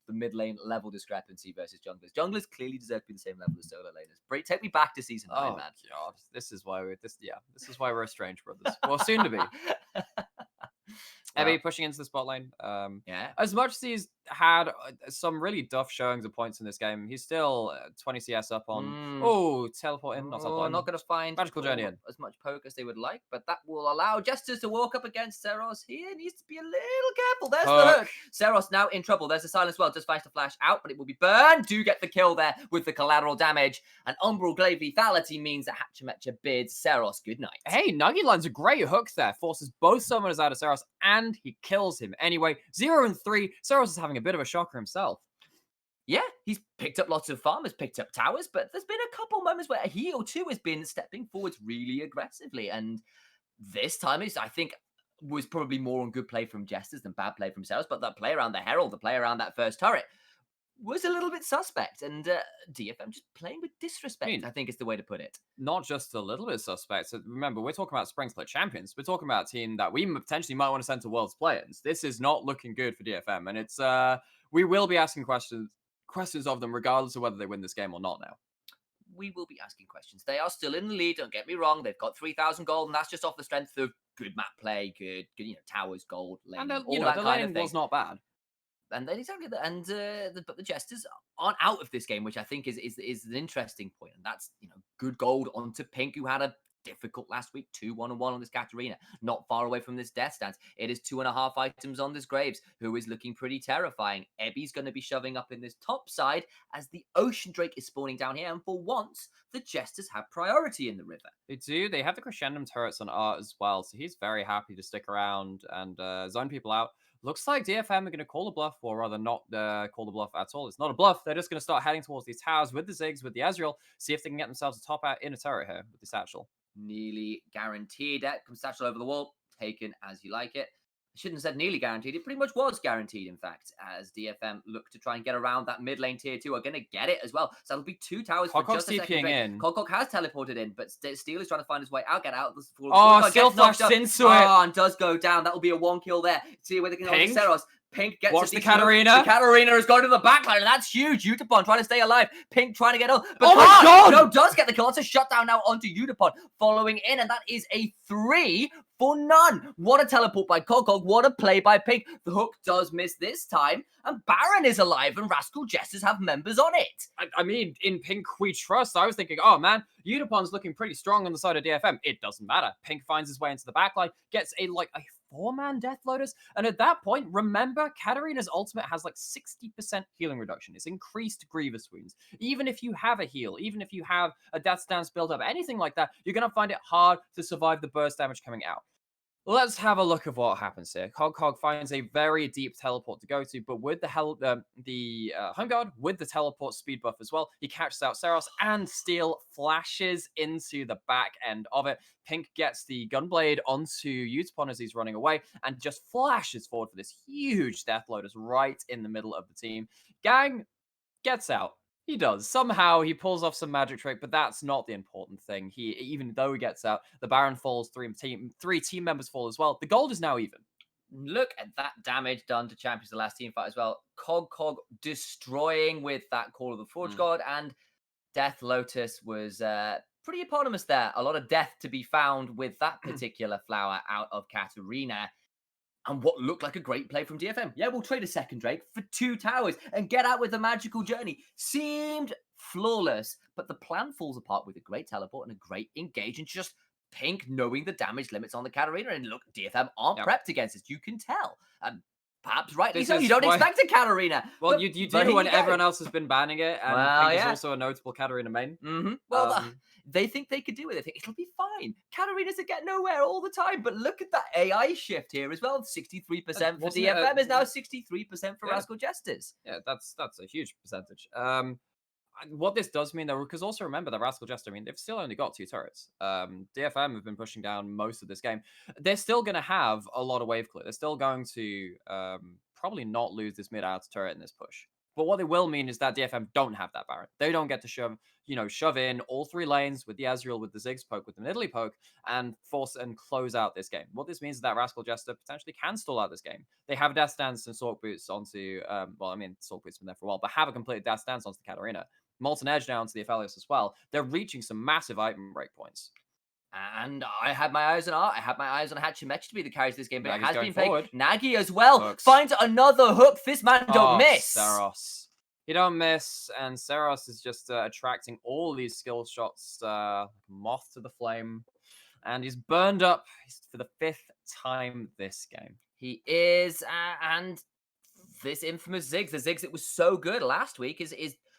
mid lane level discrepancy versus junglers. Junglers clearly deserve to be the same level as solo laners. Take me back to season 9, man. God, this is why we're estranged brothers. Well, soon to be. Ebby pushing into the spot lane. As much as he's had some really duff showings of points in this game, he's still 20 CS up on. Teleport in, not teleport in. Not going to find Magical Journey in. as much poke as they would like, but that will allow Jesters to walk up against Seros. He needs to be a little careful. There's the hook. Seros now in trouble. There's the silence well. Just finds to flash out, but it will be burned. Do get the kill there with the collateral damage. And Umbral Glaive lethality means that Hatchamecha bids Seros good night. Hey, Nuggy lands a great hook there. Forces both summoners out of Seros, and he kills him. Anyway, 0 and 3. Seros is having a bit of a shocker himself. Yeah, he's picked up lots of farmers, picked up towers, but there's been a couple moments where he or two has been stepping forwards really aggressively. And this time I think, was probably more on good play from Jesters than bad play from Seros. But that play around the Herald, the play around that first turret, was a little bit suspect. And DFM just playing with disrespect, I think is the way to put it. Not just a little bit suspect. So remember, we're talking about Spring Split champions. We're talking about a team that we potentially might want to send to Worlds Play-ins. This is not looking good for DFM. And it's we will be asking questions of them regardless of whether they win this game or not now. We will be asking questions. They are still in the lead, don't get me wrong. They've got 3,000 gold, and that's just off the strength of good map play, good towers, gold, lane, and all that the kind lane of thing. Was not bad. And then exactly that. And but the Jesters aren't out of this game, which I think is an interesting point. And that's good gold onto Pink, who had a difficult last week, 2-1-1 on this Katarina, not far away from this death stance. It is 2.5 items on this Graves, who is looking pretty terrifying. Ebby's going to be shoving up in this top side as the Ocean Drake is spawning down here, and for once the Jesters have priority in the river. They do. They have the Crescendum turrets on Art as well, so he's very happy to stick around and zone people out. Looks like DFM are going to call a bluff, or rather not call the bluff at all. It's not a bluff. They're just going to start heading towards these towers with the Ziggs, with the Ezreal, see if they can get themselves a top out in a turret here with the Satchel. Nearly guaranteed. Comes Satchel over the wall, taken as you like it. shouldn't have said nearly guaranteed. It pretty much was guaranteed, in fact, as DFM look to try and get around that mid lane tier 2. Are going to get it as well. So that'll be 2 towers for Cogcog's just a second. TPing in. Cogcog has teleported in, but Steel is trying to find his way out. Get out. Oh, Skill flashed into it. Oh, and does go down. That will be a 1 kill there. See where they can hold Seros. Pink gets Watch the Katarina. The Katarina has gone to the backline, and that's huge. Utapon trying to stay alive. Pink trying to get on. But oh my god! No, does get the kill. It's a shutdown now onto Utapon. Following in, and that is a 3 for none. What a teleport by Cogcog. What a play by Pink. The hook does miss this time, and Baron is alive, and Rascal Jesters have members on it. I mean, in Pink we trust. I was thinking, oh man, Utapon's looking pretty strong on the side of DFM. It doesn't matter. Pink finds his way into the backline, gets a 4-man Death Lotus, and at that point, remember, Katarina's ultimate has 60% healing reduction. It's increased Grievous wounds. Even if you have a heal, even if you have a Death Stance built up, anything like that, you're going to find it hard to survive the burst damage coming out. Let's have a look at what happens here. Cogcog finds a very deep teleport to go to, but with the Home Guard, with the teleport speed buff as well, he catches out Seros, and Steel flashes into the back end of it. Pink gets the Gunblade onto Utapon as he's running away, and just flashes forward for this huge Death Lotus right in the middle of the team. Gang gets out. He does. Somehow he pulls off some magic trick, but that's not the important thing. Even though he gets out, the Baron falls, three team members fall as well. The gold is now even. Look at that damage done to Champions, the last team fight as well. Cogcog destroying with that Call of the Forge God, and Death Lotus was pretty eponymous there. A lot of death to be found with that particular flower out of Katarina. And what looked like a great play from DFM. Yeah, we'll trade a second Drake for 2 towers and get out with a magical journey. Seemed flawless, but the plan falls apart with a great teleport and a great engage, and just Pink knowing the damage limits on the Katarina. And look, DFM aren't prepped against this. You can tell. Perhaps rightly so. You don't expect a Katarina. Well, you do when everyone else has been banning it, and Pink is also a notable Katarina main. Well, they think they could do it. They think it'll be fine. Katarinas that get nowhere all the time. But look at that AI shift here as well. 63% for DFM is now 63% for Rascal Jesters. Yeah, that's a huge percentage. What this does mean, though, because also remember that Rascal Jester, they've still only got 2 turrets. DFM have been pushing down most of this game. They're still going to have a lot of wave clear. They're still going to probably not lose this mid-outer turret in this push. But what it will mean is that DFM don't have that Baron. They don't get to shove in all 3 lanes with the Azrael, with the Ziggs poke, with the Nidalee poke, and force and close out this game. What this means is that Rascal Jester potentially can stall out this game. They have Death Stance and Sork Boots onto, Sork Boots been there for a while, but have a completed Death Stance onto the Katarina. Molten Edge down to the Aphelios as well. They're reaching some massive item breakpoints. And I had my eyes on Art. I had my eyes on Hachimechi to be the carries of this game, but Nagy's it has going been forward. played. Nagy as well Hooks. finds another hook. This man don't miss. Seros. You don't miss, and Seros is just attracting all these skill shots, like moth to the flame, and he's burned up for the 5th time this game. He is, and this infamous Ziggs, the Ziggs that was so good last week, is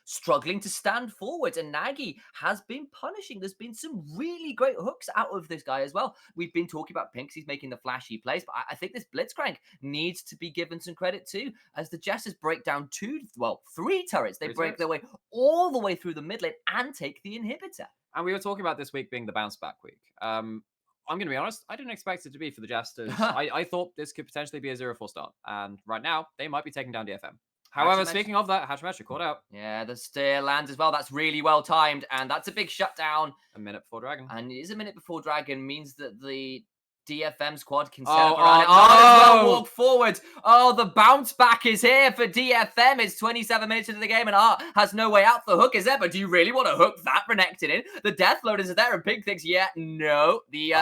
struggling to stand forward, and Nagy has been punishing. There's been some really great hooks out of this guy as well. We've been talking about Pinks, he's making the flashy plays, but I think this Blitzcrank needs to be given some credit too, as the Jesters break down 3 turrets. They break their way all the way through the mid lane and take the inhibitor. And we were talking about this week being the bounce back week. I'm going to be honest, I didn't expect it to be for the Jesters. I thought this could potentially be a 0-4 start, and right now, they might be taking down DFM. However, speaking of that, Hachimechi caught out. Yeah, the steer lands as well. That's really well timed, and that's a big shutdown. A minute before Dragon. And it is a minute before Dragon, means that the DFM squad can set Oh, up around it. oh, As well no. walk forward. Oh, the bounce back is here for DFM. It's 27 minutes into the game, and Art has no way out. The hook is there, but do you really want to hook that Renekton in? The Death Loaders are there, and Pink thinks, yeah, no. The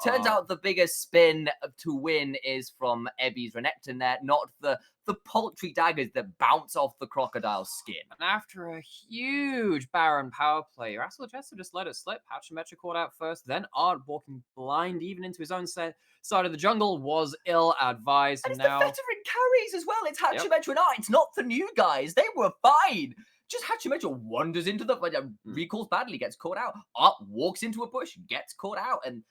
turns out the biggest spin to win is from Ebby's Renekton there, not the paltry daggers that bounce off the crocodile's skin. And after a huge Baron power play, Rascal Jester just let it slip. Hachimechi caught out first, then Art walking blind even into his own side of the jungle was ill-advised. And it's now the veteran carries as well. It's Hachimechi and Art. It's not the new guys. They were fine. Just Hachimechi wanders into the... recalls badly, gets caught out. Art walks into a bush, gets caught out. And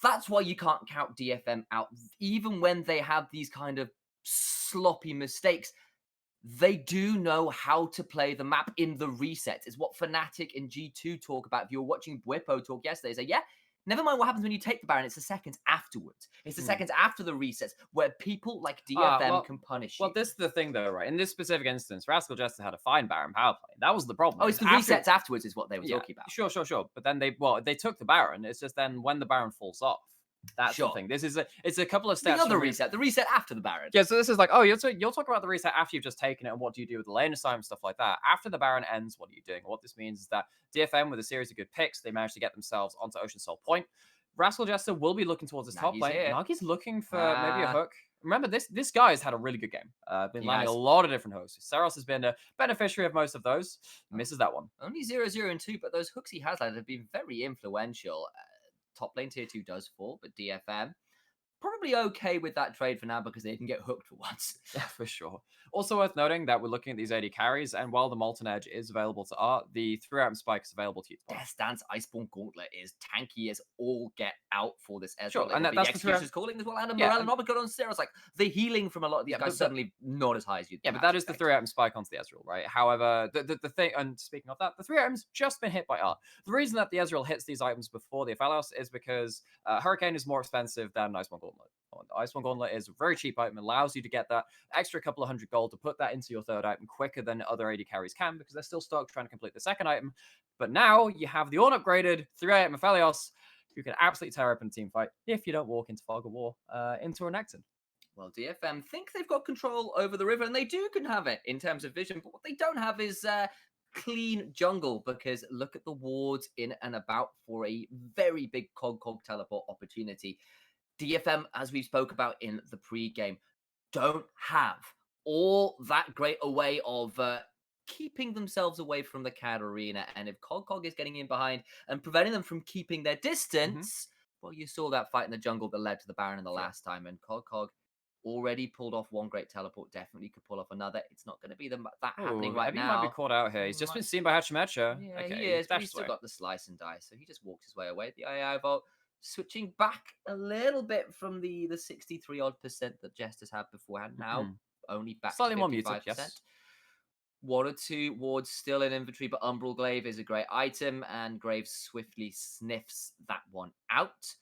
that's why you can't count DFM out. Even when they have these kind of sloppy mistakes, they do know how to play the map in the resets. It's what Fnatic and G2 talk about. If you were watching Bwipo talk yesterday, say, yeah, Never mind what happens when you take the Baron, it's the seconds afterwards. It's the seconds after the resets where people like DFM can punish you. Well, this is the thing, though, right? In this specific instance, Rascal Jester had a fine Baron power play. That was the problem. Oh, it's the resets afterwards is what they were talking about. Sure. But then they took the Baron. It's just then when the Baron falls off. That's the thing. It's a couple of steps. The reset after the Baron. Yeah, so this is like, oh, you'll talk about the reset after you've just taken it, and what do you do with the lane assignment, stuff like that. After the Baron ends, what are you doing? What this means is that DFM, with a series of good picks, they managed to get themselves onto Ocean Soul Point. Rascal Jester will be looking towards his top lane. Nagi's looking for maybe a hook. Remember, this guy has had a really good game. Been landing a lot of different hooks. Saros has been a beneficiary of most of those. Misses that one. Only 0-0 and 2, but those hooks he has landed have been very influential. Top lane tier 2 does fall, but DFM probably okay with that trade for now because they didn't get hooked for once. Yeah, for sure. Also worth noting that we're looking at these AD carries, and while the Molten Edge is available to Art, the 3-item spike is available to you. Death Dance Iceborne Gauntlet is tanky as all get out for this Ezreal. Sure, and that's the Executioner's calling as well, and Morel and Robert got on Sarah's like the healing from a lot of these guys suddenly not as high as you'd but that is the 3-item spike onto the Ezreal, right? However, the thing, and speaking of that, the 3 items just been hit by Art. The reason that the Ezreal hits these items before the Aphelios is because Hurricane is more expensive than Iceborne Gauntlet. Iceborne Gauntlet is a very cheap item, allows you to get that extra couple of hundred gold to put that into your 3rd item quicker than other AD carries can because they're still stuck trying to complete the 2nd item. But now you have the unupgraded 3-item Aphelios who can absolutely tear open a team fight if you don't walk into Fog of War into Renekton. Well, DFM think they've got control over the river, and they can have it in terms of vision, but what they don't have is clean jungle, because look at the wards in and about for a very big cog teleport opportunity. DFM, as we spoke about in the pre-game, don't have all that great a way of keeping themselves away from the CAD arena. And if Cog is getting in behind and preventing them from keeping their distance, well, you saw that fight in the jungle that led to the Baron in the last time. And Cog already pulled off one great teleport, definitely could pull off another. It's not going to be that happening right now. He might be caught out here. He's just been seen by Hachimecha. Yeah, okay, he is, but he's still got the slice and dice, so he just walks his way away. The AI Vault switching back a little bit from the 63% that Jesters had beforehand. Now only back slightly to 55%. More muted, yes. 1 or 2 wards still in inventory, but Umbral Glaive is a great item, and Graves swiftly sniffs that one out.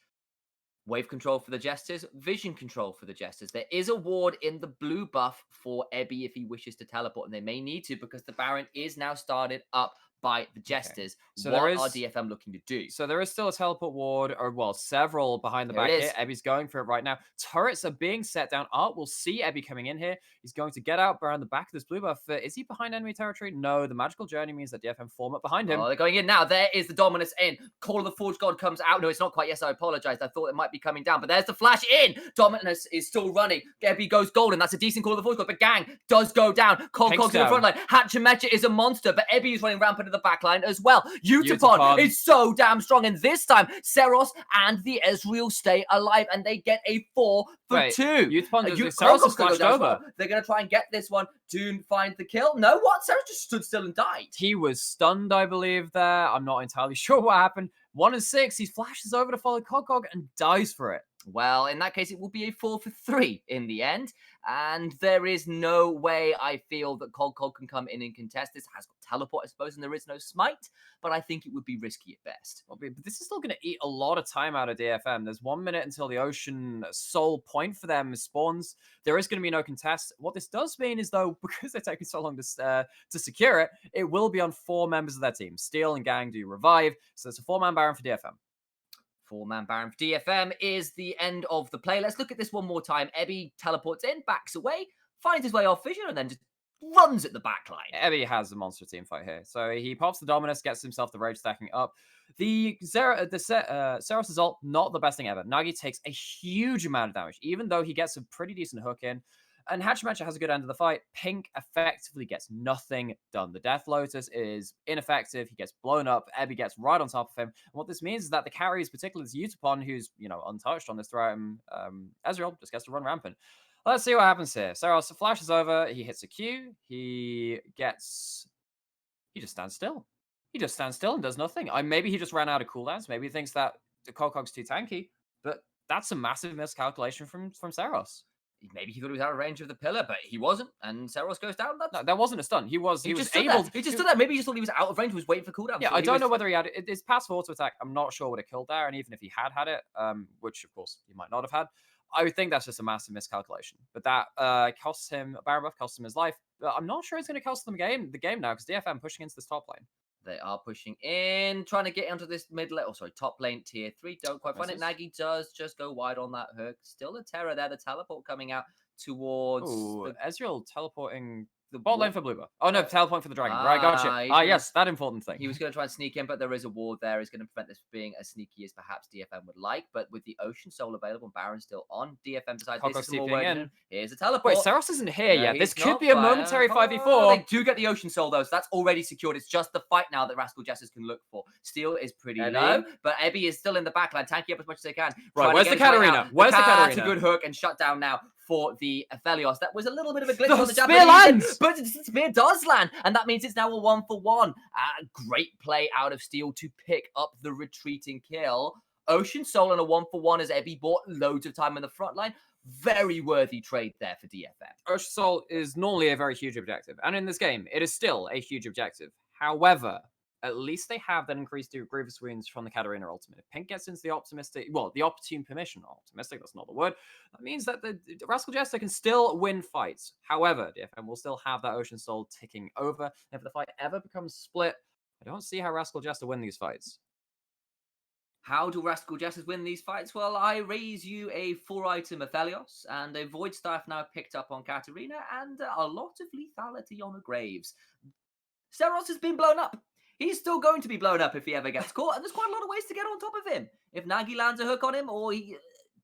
Wave control for the Jesters, vision control for the Jesters. There is a ward in the blue buff for Ebby if he wishes to teleport, and they may need to because the Baron is now started up by the Jesters. So what are DFM looking to do? So there is still a teleport ward, or well, several behind the back here. Ebby's going for it right now. Turrets are being set down. Art will see Ebby coming in here. He's going to get out around the back of this blue buff. Is he behind enemy territory? No, the magical journey means that DFM form up behind him. Oh, they're going in now. There is the Dominus in. Call of the Forge God comes out. No, it's not quite. Yes, I apologize. I thought it might be coming down, but there's the flash in. Dominus is still running. Ebby goes golden. That's a decent Call of the Forge God, but Gang does go down. Cog's in the front line. Hachimecha is a monster, but Ebby is running rampant in the back line as well. Utapon is so damn strong, and this time Seros and the Ezreal stay alive, and they get a 4 for 2. Utapon Seros has flashed over. Well. They're going to try and get this one. Dune finds the kill. No, what? Seros just stood still and died. He was stunned, I believe, there. I'm not entirely sure what happened. 1 and 6. He flashes over to follow Cog and dies for it. Well, in that case, it will be a 4 for 3 in the end. And there is no way I feel that Cog can come in and contest this. Has got teleport, I suppose, and there is no smite. But I think it would be risky at best. But this is still going to eat a lot of time out of DFM. There's 1 minute until the Ocean Soul point for them spawns. There is going to be no contest. What this does mean is, though, because they're taking so long to secure it, it will be on 4 members of their team. Steel and Gang do revive. So it's a 4-man Baron for DFM. 4-man Baron for DFM is the end of the play. Let's look at this one more time. Ebby teleports in, backs away, finds his way off vision, and then just runs at the back line. Ebby has a monster team fight here. So he pops the Dominus, gets himself the rage stacking up. The Seros' ult, not the best thing ever. Nagi takes a huge amount of damage, even though he gets a pretty decent hook in. And Hachimecha has a good end of the fight. Pink effectively gets nothing done. The Death Lotus is ineffective. He gets blown up. Ebby gets right on top of him. And what this means is that the carries, particularly this Utapon, who's, untouched on this throughout Ezreal, just gets to run rampant. Let's see what happens here. Saros flashes over. He hits a Q. He just stands still. He just stands still and does nothing. Maybe he just ran out of cooldowns. Maybe he thinks that the Cog's too tanky. But that's a massive miscalculation from Saros. maybe he thought he was out of range of the pillar, but he wasn't, and Seros goes down. No, that wasn't a stun. He was He just able. He just stood there. Maybe he just thought he was out of range. He was waiting for cooldown. Yeah, so I he don't was know whether he had it. His passive auto attack. I'm not sure would have killed there, and even if he had it, which of course he might not have had, I would think that's just a massive miscalculation. But that costs him Baron buff, costs him his life. But I'm not sure it's going to cost them the game now because DFM pushing into this top lane. They are pushing in, trying to get onto this top lane tier 3. Don't quite find it. Nagy does just go wide on that hook. Still a terror there. The teleport coming out towards Ezreal teleporting the bot lane for blue buff. Oh no, teleport for the dragon. Right, gotcha. Yes, that important thing. He was going to try and sneak in, but there is a ward there. He's going to prevent this from being as sneaky as perhaps DFM would like. But with the Ocean Soul available, Baron still on. DFM decides this is more work in. Here's a teleport. Wait, Seros isn't here yet. This could be a momentary 5v4. They do get the Ocean Soul though, so that's already secured. It's just the fight now that Rascal Jesters can look for. Steel is pretty low, but Ebby is still in the backline, tanking up as much as they can. Right, where's the Katarina? Where's the Katarina? That's a good hook and shut down now for the Aphelios. That was a little bit of a glitch on the spear Japanese, lands! but the spear does land, and that means it's now a 1-for-1. Great play out of Steel to pick up the retreating kill. Ocean Soul and a 1-for-1 as Ebby bought loads of time in the front line. Very worthy trade there for DFM. Ocean Soul is normally a very huge objective, and in this game, it is still a huge objective. However, at least they have that increased Grievous Wounds from the Katarina ultimate. If Pink gets into the the opportune permission, optimistic, that's not the word, that means that the Rascal Jester can still win fights. However, DFM will still have that Ocean Soul ticking over. If the fight ever becomes split, I don't see how Rascal Jester win these fights. How do Rascal Jesters win these fights? Well, I raise you a 4-item Aphelios and a Void Staff now picked up on Katarina and a lot of lethality on the Graves. Seros has been blown up. He's still going to be blown up if he ever gets caught, and there's quite a lot of ways to get on top of him. If Nagy lands a hook on him,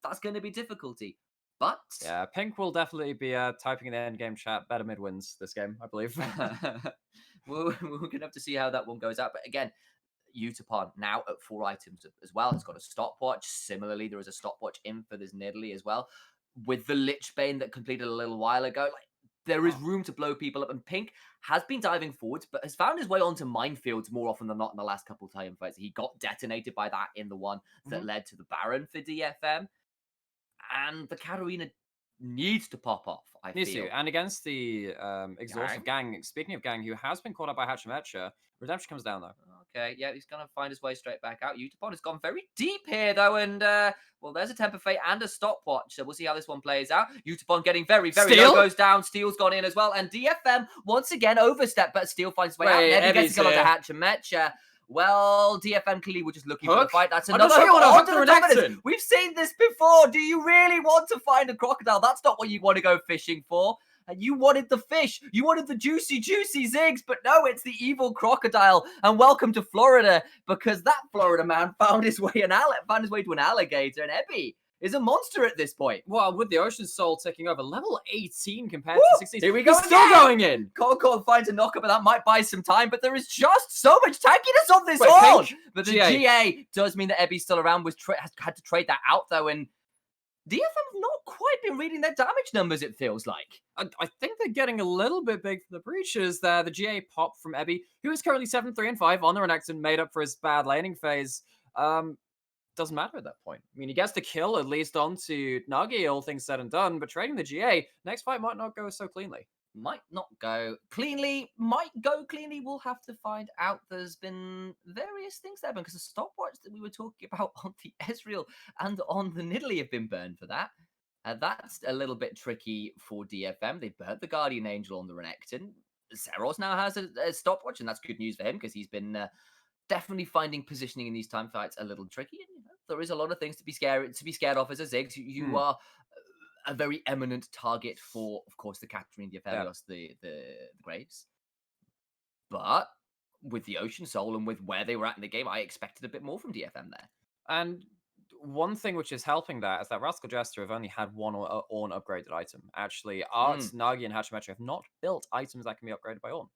that's going to be difficulty. But yeah, Pink will definitely be typing in the end game chat. Better mid wins this game, I believe. we're going to have to see how that one goes out. But again, Utapon now at 4 items as well. It's got a stopwatch. Similarly, there is a stopwatch in for this Nidalee as well. With the Lich Bane that completed a little while ago, there is room to blow people up, and Pink has been diving forwards, but has found his way onto minefields more often than not in the last couple of time fights. He got detonated by that in the one that led to the Baron for DFM, and the Katarina needs to pop off, I feel. And against the exhaustive gang, speaking of gang, who has been caught up by Hachimecha, Redemption comes down though. Okay, yeah, he's going to find his way straight back out. Utapon has gone very deep here, though, and, well, there's a Temper Fate and a Stopwatch, so we'll see how this one plays out. Utapon getting very, very low, goes down. Steel's gone in as well, and DFM, once again, overstep, but Steel finds his way out. Never gets to go onto Hachimecha. Well, DFM clearly were just looking for the fight. That's another hook onto the dominance. We've seen this before. Do you really want to find a crocodile? That's not what you want to go fishing for. And you wanted the fish. You wanted the juicy Ziggs. But no, it's the evil crocodile. And welcome to Florida, because that Florida man found his way to an alligator. And Ebby is a monster at this point. Well, with the Ocean Soul ticking over, level 18 compared to 16. Here we go. He's still going in. Concord finds a knocker, but that might buy some time. But there is just so much tankiness on this horn. But the GA does mean that Ebby's still around. Has had to trade that out, though. And DFM have not quite been reading their damage numbers, it feels like. I think they're getting a little bit big for the breaches there. The GA pop from Ebby, who is currently 7-3-5 on the Renekton, made up for his bad laning phase. Doesn't matter at that point. I mean, he gets the kill, at least onto Nagi, all things said and done, but trading the GA, next fight might not go so cleanly. Might not go cleanly, might go cleanly. We'll have to find out. There's been various things there, because the stopwatch that we were talking about on the Ezreal and on the Nidalee have been burned for that. That's a little bit tricky for DFM. They burnt the Guardian Angel on the Renekton. Seros now has a stopwatch, and that's good news for him, because he's been definitely finding positioning in these time fights a little tricky. And, there is a lot of things to be scared of as a Ziggs. You are a very eminent target for, of course, the Katarina, the Aphelios, the Graves. But with the Ocean Soul and with where they were at in the game, I expected a bit more from DFM there. And one thing which is helping that is that Rascal Jester have only had one Ornn upgraded item. Actually, Arts, Nagi, and Hachimecha have not built items that can be upgraded by Ornn.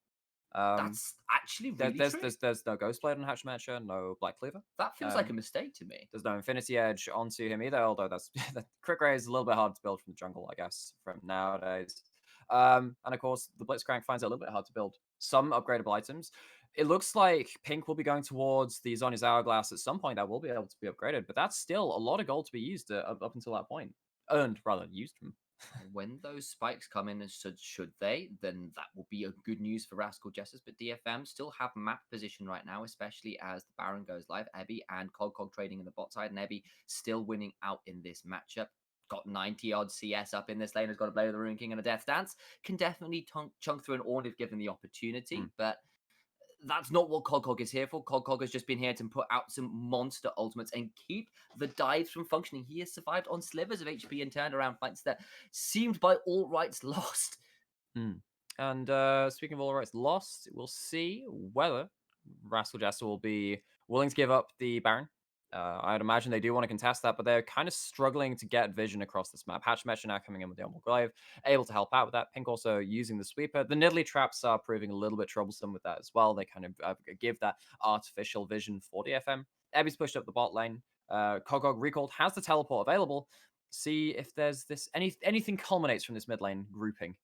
That's actually really true. There's no Ghostblade on Hachimecha, no Black Cleaver. That feels like a mistake to me. There's no Infinity Edge onto him either, although the Crit Ray is a little bit hard to build from the jungle, I guess, from nowadays. And of course, the Blitzcrank finds it a little bit hard to build some upgradable items. It looks like Pink will be going towards the Zhonya's Hourglass at some point that will be able to be upgraded, but that's still a lot of gold to be used up until that point. Earned, rather, used from. When those spikes come in, and should they, then that will be a good news for Rascal Jesters. But DFM still have map position right now, especially as the Baron goes live. Ebby and Cog trading in the bot side, and Ebby still winning out in this matchup. Got 90-odd CS up in this lane, has got a Blade of the Rune King and a Death Dance. Can definitely chunk through an Ornn if given the opportunity, but that's not what Cog is here for. Cog has just been here to put out some monster ultimates and keep the dives from functioning. He has survived on slivers of HP and turned around fights that seemed by all rights lost. And speaking of all rights lost, we'll see whether Rascal Jester will be willing to give up the Baron. I'd imagine they do want to contest that, but they're kind of struggling to get vision across this map. Hatchmesh are now coming in with the Elmo Glaive, able to help out with that. Pink also using the sweeper. The Nidalee traps are proving a little bit troublesome with that as well. They kind of give that artificial vision for DFM. Ebby's pushed up the bot lane. Cog recalled, has the teleport available. See if there's anything culminates from this mid lane grouping.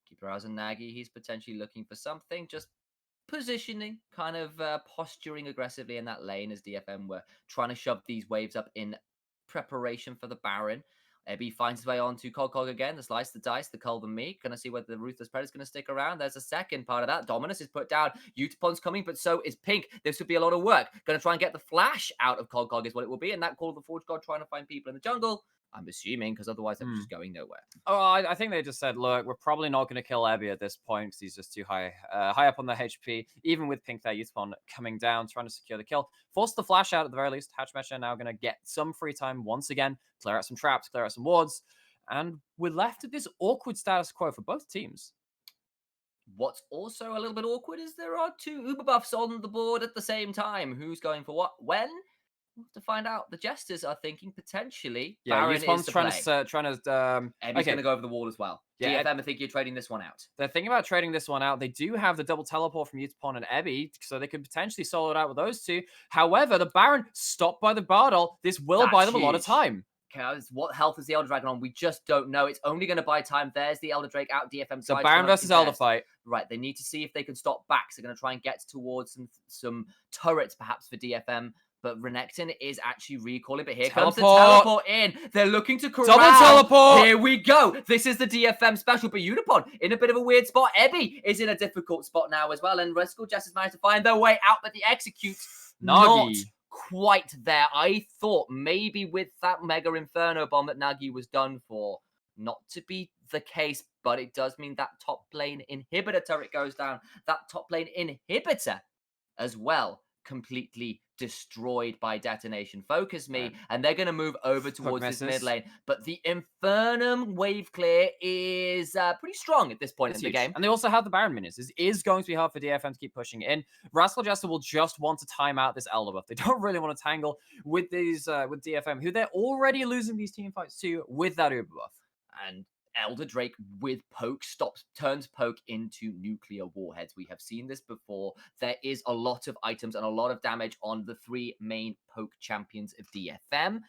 Keep your eyes on Nagy. He's potentially looking for something, just positioning, kind of posturing aggressively in that lane as DFM were trying to shove these waves up in preparation for the Baron. Ebby finds his way onto Cog again. The slice, the dice, the Cull, the Meek. Gonna see whether the Ruthless Predator's gonna stick around. There's a second part of that. Dominus is put down. Utapon's coming, but so is Pink. This would be a lot of work. Gonna try and get the flash out of Cog is what it will be. And that Call of the Forge God trying to find people in the jungle. I'm assuming, because otherwise they're just going nowhere. Oh, I think they just said, look, we're probably not going to kill Ebby at this point because he's just too high up on the HP. Even with Pink there, Youthpon coming down, trying to secure the kill. Force the flash out at the very least. Hatchmesh are now going to get some free time once again, clear out some traps, clear out some wards. And we're left at this awkward status quo for both teams. What's also a little bit awkward is there are two Uber buffs on the board at the same time. Who's going for what? When? We'll have to find out. The Jesters are thinking potentially Baron is to trying play. to Ebby's going to go over the wall as well. Yeah, DFM, I think you're trading this one out. They're thinking about trading this one out. They do have the double teleport from Utapon and Ebby, so they could potentially solo it out with those two. However, the Baron stopped by the Bardol. This will buy them a lot of time. Okay, what health is the Elder Dragon on? We just don't know. It's only going to buy time. There's the Elder Drake out. DFM. So Baron versus Elder fight. Right. They need to see if they can stop back. So they're going to try and get towards some turrets, perhaps for DFM. But Renekton is actually recalling. But here comes the teleport in. They're looking to corral. Double teleport. Here we go. This is the DFM special. But Unipon in a bit of a weird spot. Ebby is in a difficult spot now as well. And Rascal Jester managed to find their way out. But the execute not quite there. I thought maybe with that Mega Inferno bomb that Nagy was done for. Not to be the case. But it does mean that top lane inhibitor turret goes down. That top lane inhibitor as well. Completely destroyed by detonation. Focus me, and they're going to move over towards this mid lane. But the Infernum wave clear is pretty strong at this point in the game. And they also have the Baron minions. This is going to be hard for DFM to keep pushing in. Rascal Jester will just want to time out this Elder buff. They don't really want to tangle with these with DFM, who they're already losing these team fights to with that Uber buff. And Elder Drake with poke turns poke into nuclear warheads. We have seen this before. There is a lot of items and a lot of damage on the three main poke champions of DFM.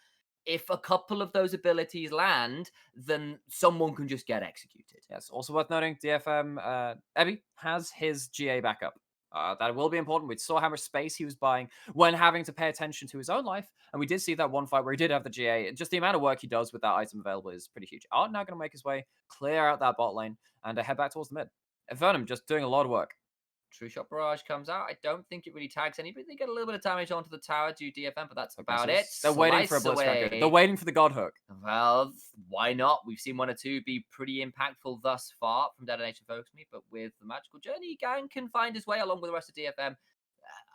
If a couple of those abilities land, then someone can just get executed. Yes, also worth noting, DFM, Ebby has his GA backup. That will be important. We saw how much space he was buying when having to pay attention to his own life. And we did see that one fight where he did have the GA. Just the amount of work he does with that item available is pretty huge. Art now going to make his way, clear out that bot lane, and head back towards the mid. Infernum just doing a lot of work. True Shot Barrage comes out. I don't think it really tags anybody. They get a little bit of damage onto the tower due DFM, but that's about it. They're waiting for a Blitzcrank. They're waiting for the God Hook. Well, why not? We've seen one or two be pretty impactful thus far from Detonation Focus Me, but with the Magical Journey, Gang can find his way along with the rest of DFM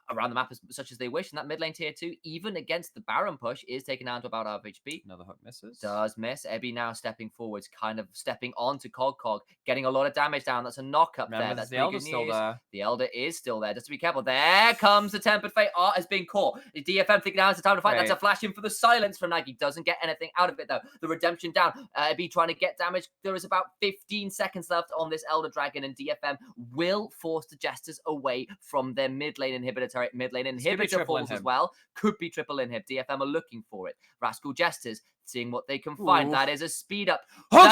around the map as such as they wish. And that mid lane tier 2, even against the Baron push, is taken down to about half HP. Another hook misses. Does miss. Ebby now stepping forwards, kind of stepping onto Cog, getting a lot of damage down. That's a knock up there. That's the Elder's still there. The Elder is still there. Just to be careful. There comes the Tempered Fate. Art has been caught. The DFM thinking now it's the time to fight. That's a flash in for the silence from Nagy. Doesn't get anything out of it though. The redemption down. Ebby trying to get damage. There is about 15 seconds left on this Elder Dragon, and DFM will force the Jesters away from their mid lane inhibitor turret. Mid lane inhibitor falls as well. Could be triple inhib. DFM are looking for it. Rascal Jesters seeing what they can find. Ooh. That is a speed up. Hook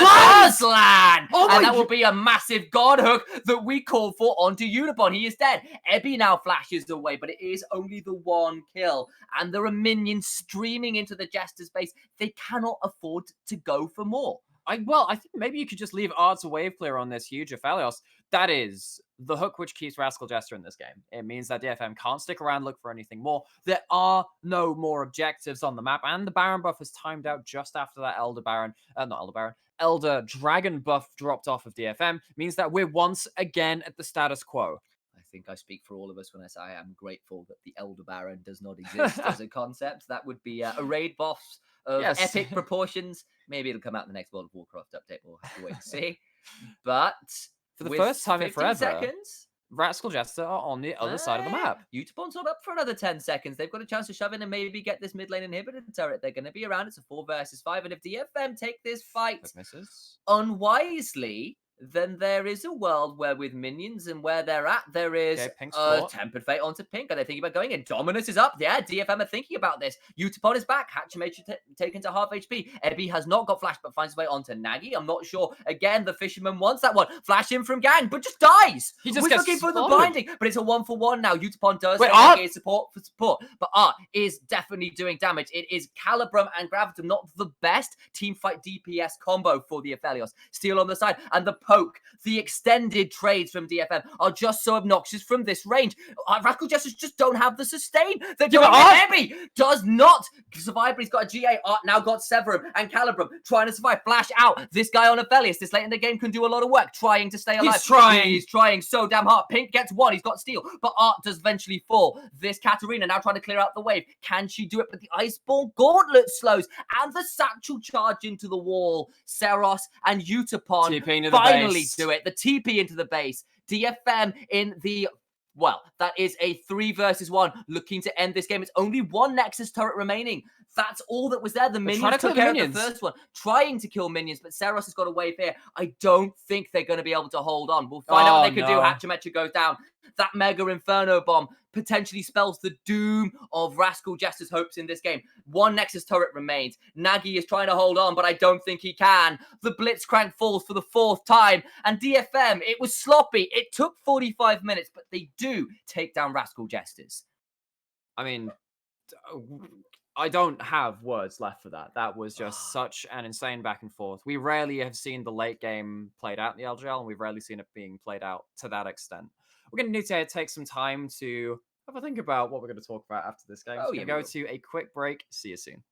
land! And that will be a massive God Hook that we call for onto Unipon. He is dead. Ebby now flashes away, but it is only the one kill. And there are minions streaming into the Jester's base. They cannot afford to go for more. I think maybe you could just leave Art to wave clear on this huge Aphelios. That is the hook which keeps Rascal Jester in this game. It means that DFM can't stick around, look for anything more. There are no more objectives on the map, and the Baron buff is timed out just after that Elder Dragon buff dropped off of DFM. Means that we're once again at the status quo. I think I speak for all of us when I say I am grateful that the Elder Baron does not exist as a concept. That would be a raid boss of epic proportions. Maybe it'll come out in the next World of Warcraft update. We'll have to wait and see. But for the first time in forever, seconds, Rascal Jester are on the other side of the map. Utapon's not up for another 10 seconds. They've got a chance to shove in and maybe get this mid lane inhibitor turret. They're going to be around. It's a 4 versus 5. And if DFM take this fight unwisely, then there is a world where with minions and where they're at, there is Tempered Fate onto Pink. Are they thinking about going in? Dominus is up. Yeah, DFM are thinking about this. Utapon is back. Hatchimage taken to half HP. Ebby has not got flash, but finds his way onto Nagi. I'm not sure. Again, the Fisherman wants that one. Flash in from Gang, but just dies. He just gets looking for the blinding, but it's a 1-for-1 now. Utapon does Nagi support for support, but Art is definitely doing damage. It is Calibrum and Gravitum, not the best teamfight DPS combo for the Aphelios. Steel on the side, and the poke, the extended trades from DFM are just so obnoxious from this range. Rascal Jesters just don't have the sustain. They're doing it. Ebby does not survive, but he's got a GA. Art now got Severum and Calibrum trying to survive. Flash out. This guy on Aphelios this late in the game can do a lot of work trying to stay alive. He's trying so damn hard. Pink gets one. He's got Steel, but Art does eventually fall. This Katarina now trying to clear out the wave. Can she do it? But the Iceborne Gauntlet slows, and the Satchel charge into the wall. Seros and Utapon finally do it. The TP into the base. DFM in the... Well, that is a 3 versus 1 looking to end this game. It's only one Nexus turret remaining. That's all that was there. The minions took care of the first one. Trying to kill minions, but Seros has got a wave here. I don't think they're going to be able to hold on. We'll find out what they can do. Hatchimetra goes down. That Mega Inferno Bomb potentially spells the doom of Rascal Jester's hopes in this game. One Nexus turret remains. Nagi is trying to hold on, but I don't think he can. The Blitzcrank falls for the 4th time. And DFM, it was sloppy. It took 45 minutes, but they do take down Rascal Jesters. I mean, I don't have words left for that. That was just such an insane back and forth. We rarely have seen the late game played out in the LJL, and we've rarely seen it being played out to that extent. We're going to need to take some time to have a think about what we're going to talk about after this game. We're going to go to a quick break. See you soon.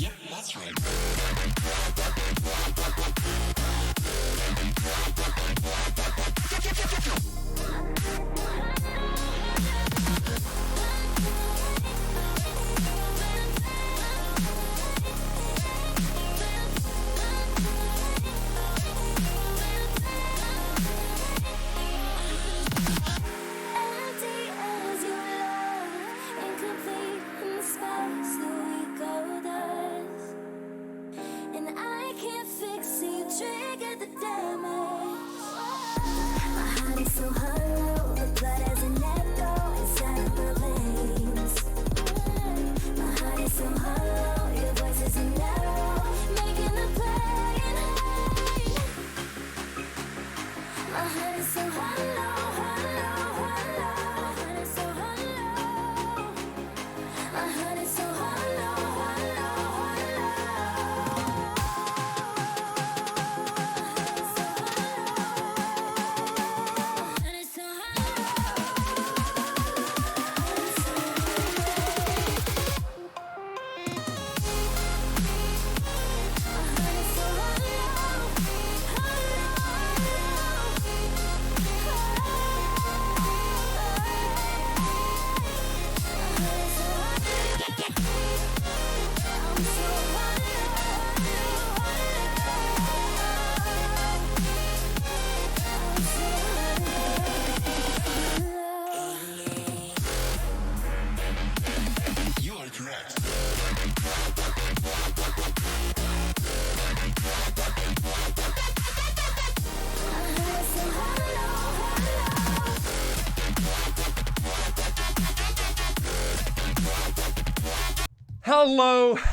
Yep, that's right.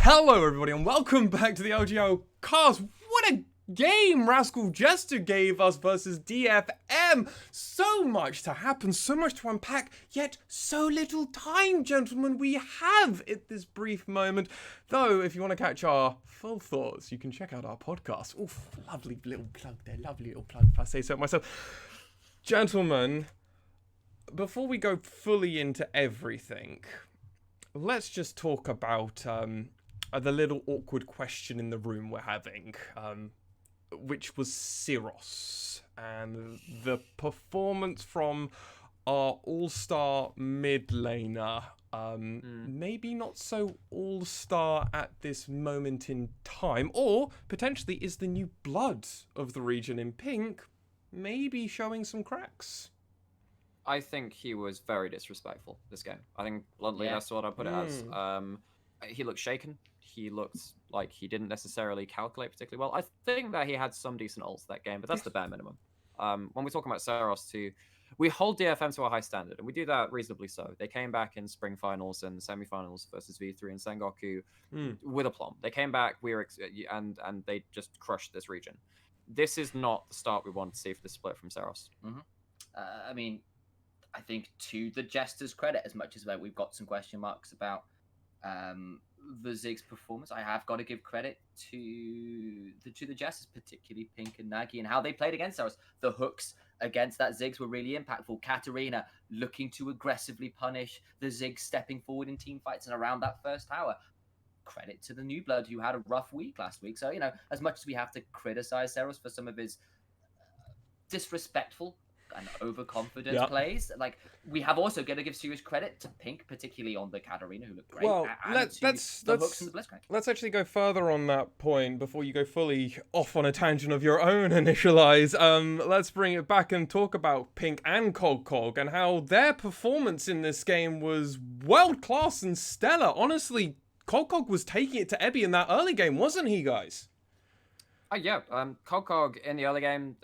Hello everybody, and welcome back to the LJL cast. What a game Rascal Jester gave us versus DFM. So much to happen, so much to unpack, yet so little time, gentlemen, we have at this brief moment. Though, if you want to catch our full thoughts, you can check out our podcast. Oof, lovely little plug there, lovely little plug, if I say so myself. Gentlemen, before we go fully into everything, let's just talk about the little awkward question in the room we're having, which was Syros and the performance from our all-star mid laner. Maybe not so all-star at this moment in time, or potentially is the new blood of the region in pink maybe showing some cracks. I think he was very disrespectful this game. I think bluntly that's what I put it as. He looked shaken. He looked like he didn't necessarily calculate particularly well. I think that he had some decent ults that game, but that's the bare minimum. When we're talking about Saros too, we hold DFM to a high standard, and we do that reasonably so. They came back in spring finals and semifinals versus V3 and Sengoku with aplomb. They came back, and they just crushed this region. This is not the start we want to see for the split from Saros. I mean, I think to the Jester's credit, as much as we've got some question marks about the Ziggs performance, I have got to give credit to the Jesters, particularly Pink and Nagy, and how they played against us. The hooks against that Ziggs were really impactful. Katarina looking to aggressively punish the Ziggs, stepping forward in team fights and around that first tower. Credit to the new blood who had a rough week last week. So, as much as we have to criticize Saros for some of his disrespectful and overconfident plays, like, we have also got to give serious credit to Pink, particularly on the Katarina, who looked great. Well, let's actually go further on that point before you go fully off on a tangent of your own initialize. Let's bring it back and talk about Pink and Cog and how their performance in this game was world class and stellar. Honestly, Cog was taking it to Ebby in that early game, wasn't he, guys? Cog in the early game,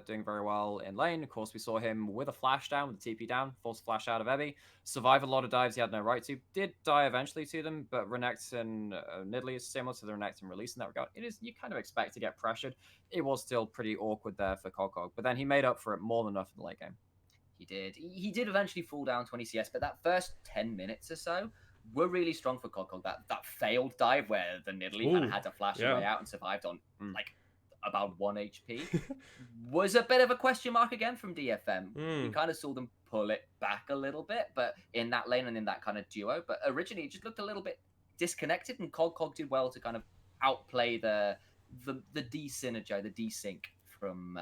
doing very well in lane. Of course, we saw him with a flash down, with a TP down, forced flash out of Ebby. Survived a lot of dives he had no right to. Did die eventually to them, but Renekton and Nidalee is similar to the Renekton release in that regard. You kind of expect to get pressured. It was still pretty awkward there for Cog, but then he made up for it more than enough in the late game. He did. He did eventually fall down 20 CS, but that first 10 minutes or so were really strong for Cog. That failed dive where the Nidalee kind of had to flash her way out and survived on, about 1 HP was a bit of a question mark again from DFM. We kind of saw them pull it back a little bit, but in that lane and in that kind of duo. But originally, it just looked a little bit disconnected, and Cog did well to kind of outplay the de-synergy, the de-sync from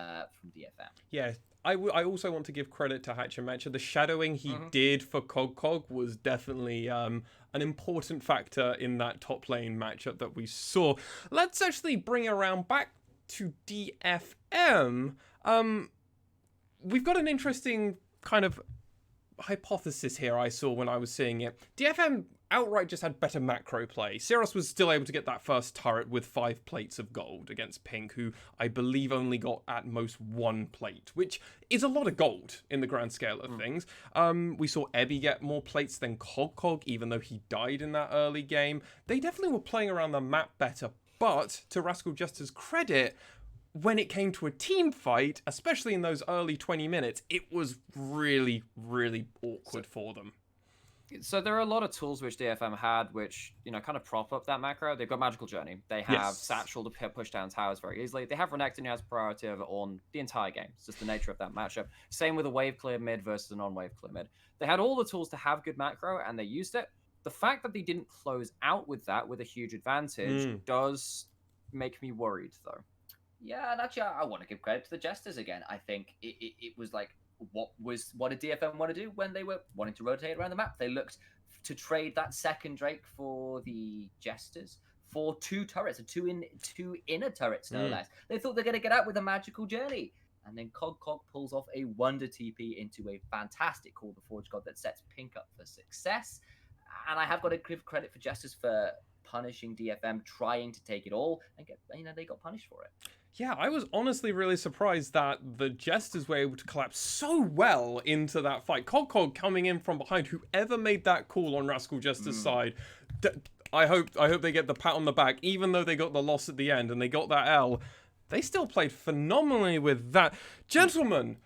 DFM. Yeah. I also want to give credit to Hachimecha. The shadowing he did for Cog was definitely an important factor in that top lane matchup that we saw. Let's actually bring around back to DFM. We've got an interesting kind of hypothesis here I saw when I was seeing it. DFM outright just had better macro play. Syros was still able to get that first turret with 5 plates of gold against Pink, who I believe only got at most 1 plate, which is a lot of gold in the grand scale of things. We saw Ebby get more plates than Cog, even though he died in that early game. They definitely were playing around the map better, but to Rascal Jester's credit, when it came to a team fight, especially in those early 20 minutes, it was really, really awkward for them. So there are a lot of tools which DFM had which, kind of prop up that macro. They've got Magical Journey. They have Satchel to push down towers very easily. They have Renekton who has priority over Ornn the entire game. It's just the nature of that matchup. Same with a wave clear mid versus a non-wave clear mid. They had all the tools to have good macro, and they used it. The fact that they didn't close out with that with a huge advantage does make me worried, though. Yeah, and actually, I want to give credit to the Jesters again. I think it was like, what did DFM want to do when they were wanting to rotate around the map? They looked to trade that second Drake for the Jesters for 2 turrets, two inner turrets, no less. They thought they're going to get out with a Magical Journey. And then Cog pulls off a wonder TP into a fantastic Call the Forge God that sets Pink up for success. And I have got to give credit for Jesters for punishing DFM, trying to take it all, and they got punished for it. Yeah, I was honestly really surprised that the Jesters were able to collapse so well into that fight. Cog coming in from behind. Whoever made that call on Rascal Jester's side, I hope they get the pat on the back, even though they got the loss at the end and they got that L. they still played phenomenally with that. Gentlemen,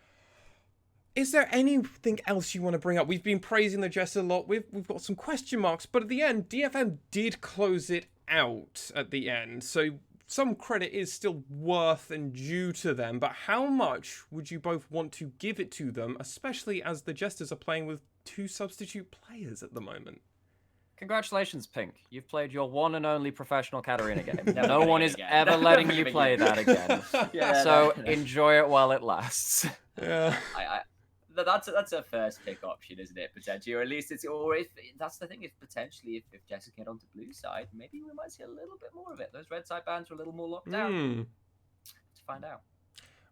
is there anything else you want to bring up? We've been praising the Jester a lot. We've got some question marks, but at the end, DFM did close it out at the end. So some credit is still worth and due to them. But how much would you both want to give it to them, especially as the Jesters are playing with 2 substitute players at the moment? Congratulations, Pink. You've played your one and only professional Katarina game. Never No gonna one get is again. ever Never letting gonna you get play again. that again. Yeah, So no. enjoy it while it lasts. Yeah. That's a first pick option, isn't it? Potentially, or at least it's, or if that's the thing, if potentially if Jester get onto blue side, maybe we might see a little bit more of it. Those red side bands are a little more locked down. Let's find out.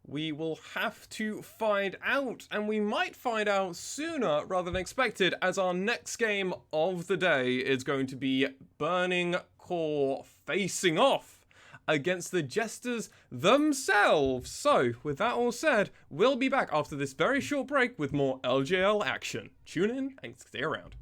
We will have to find out, and we might find out sooner rather than expected, as our next game of the day is going to be Burning Core facing off against the Jesters themselves. So, with that all said, we'll be back after this very short break with more LJL action. Tune in and stay around.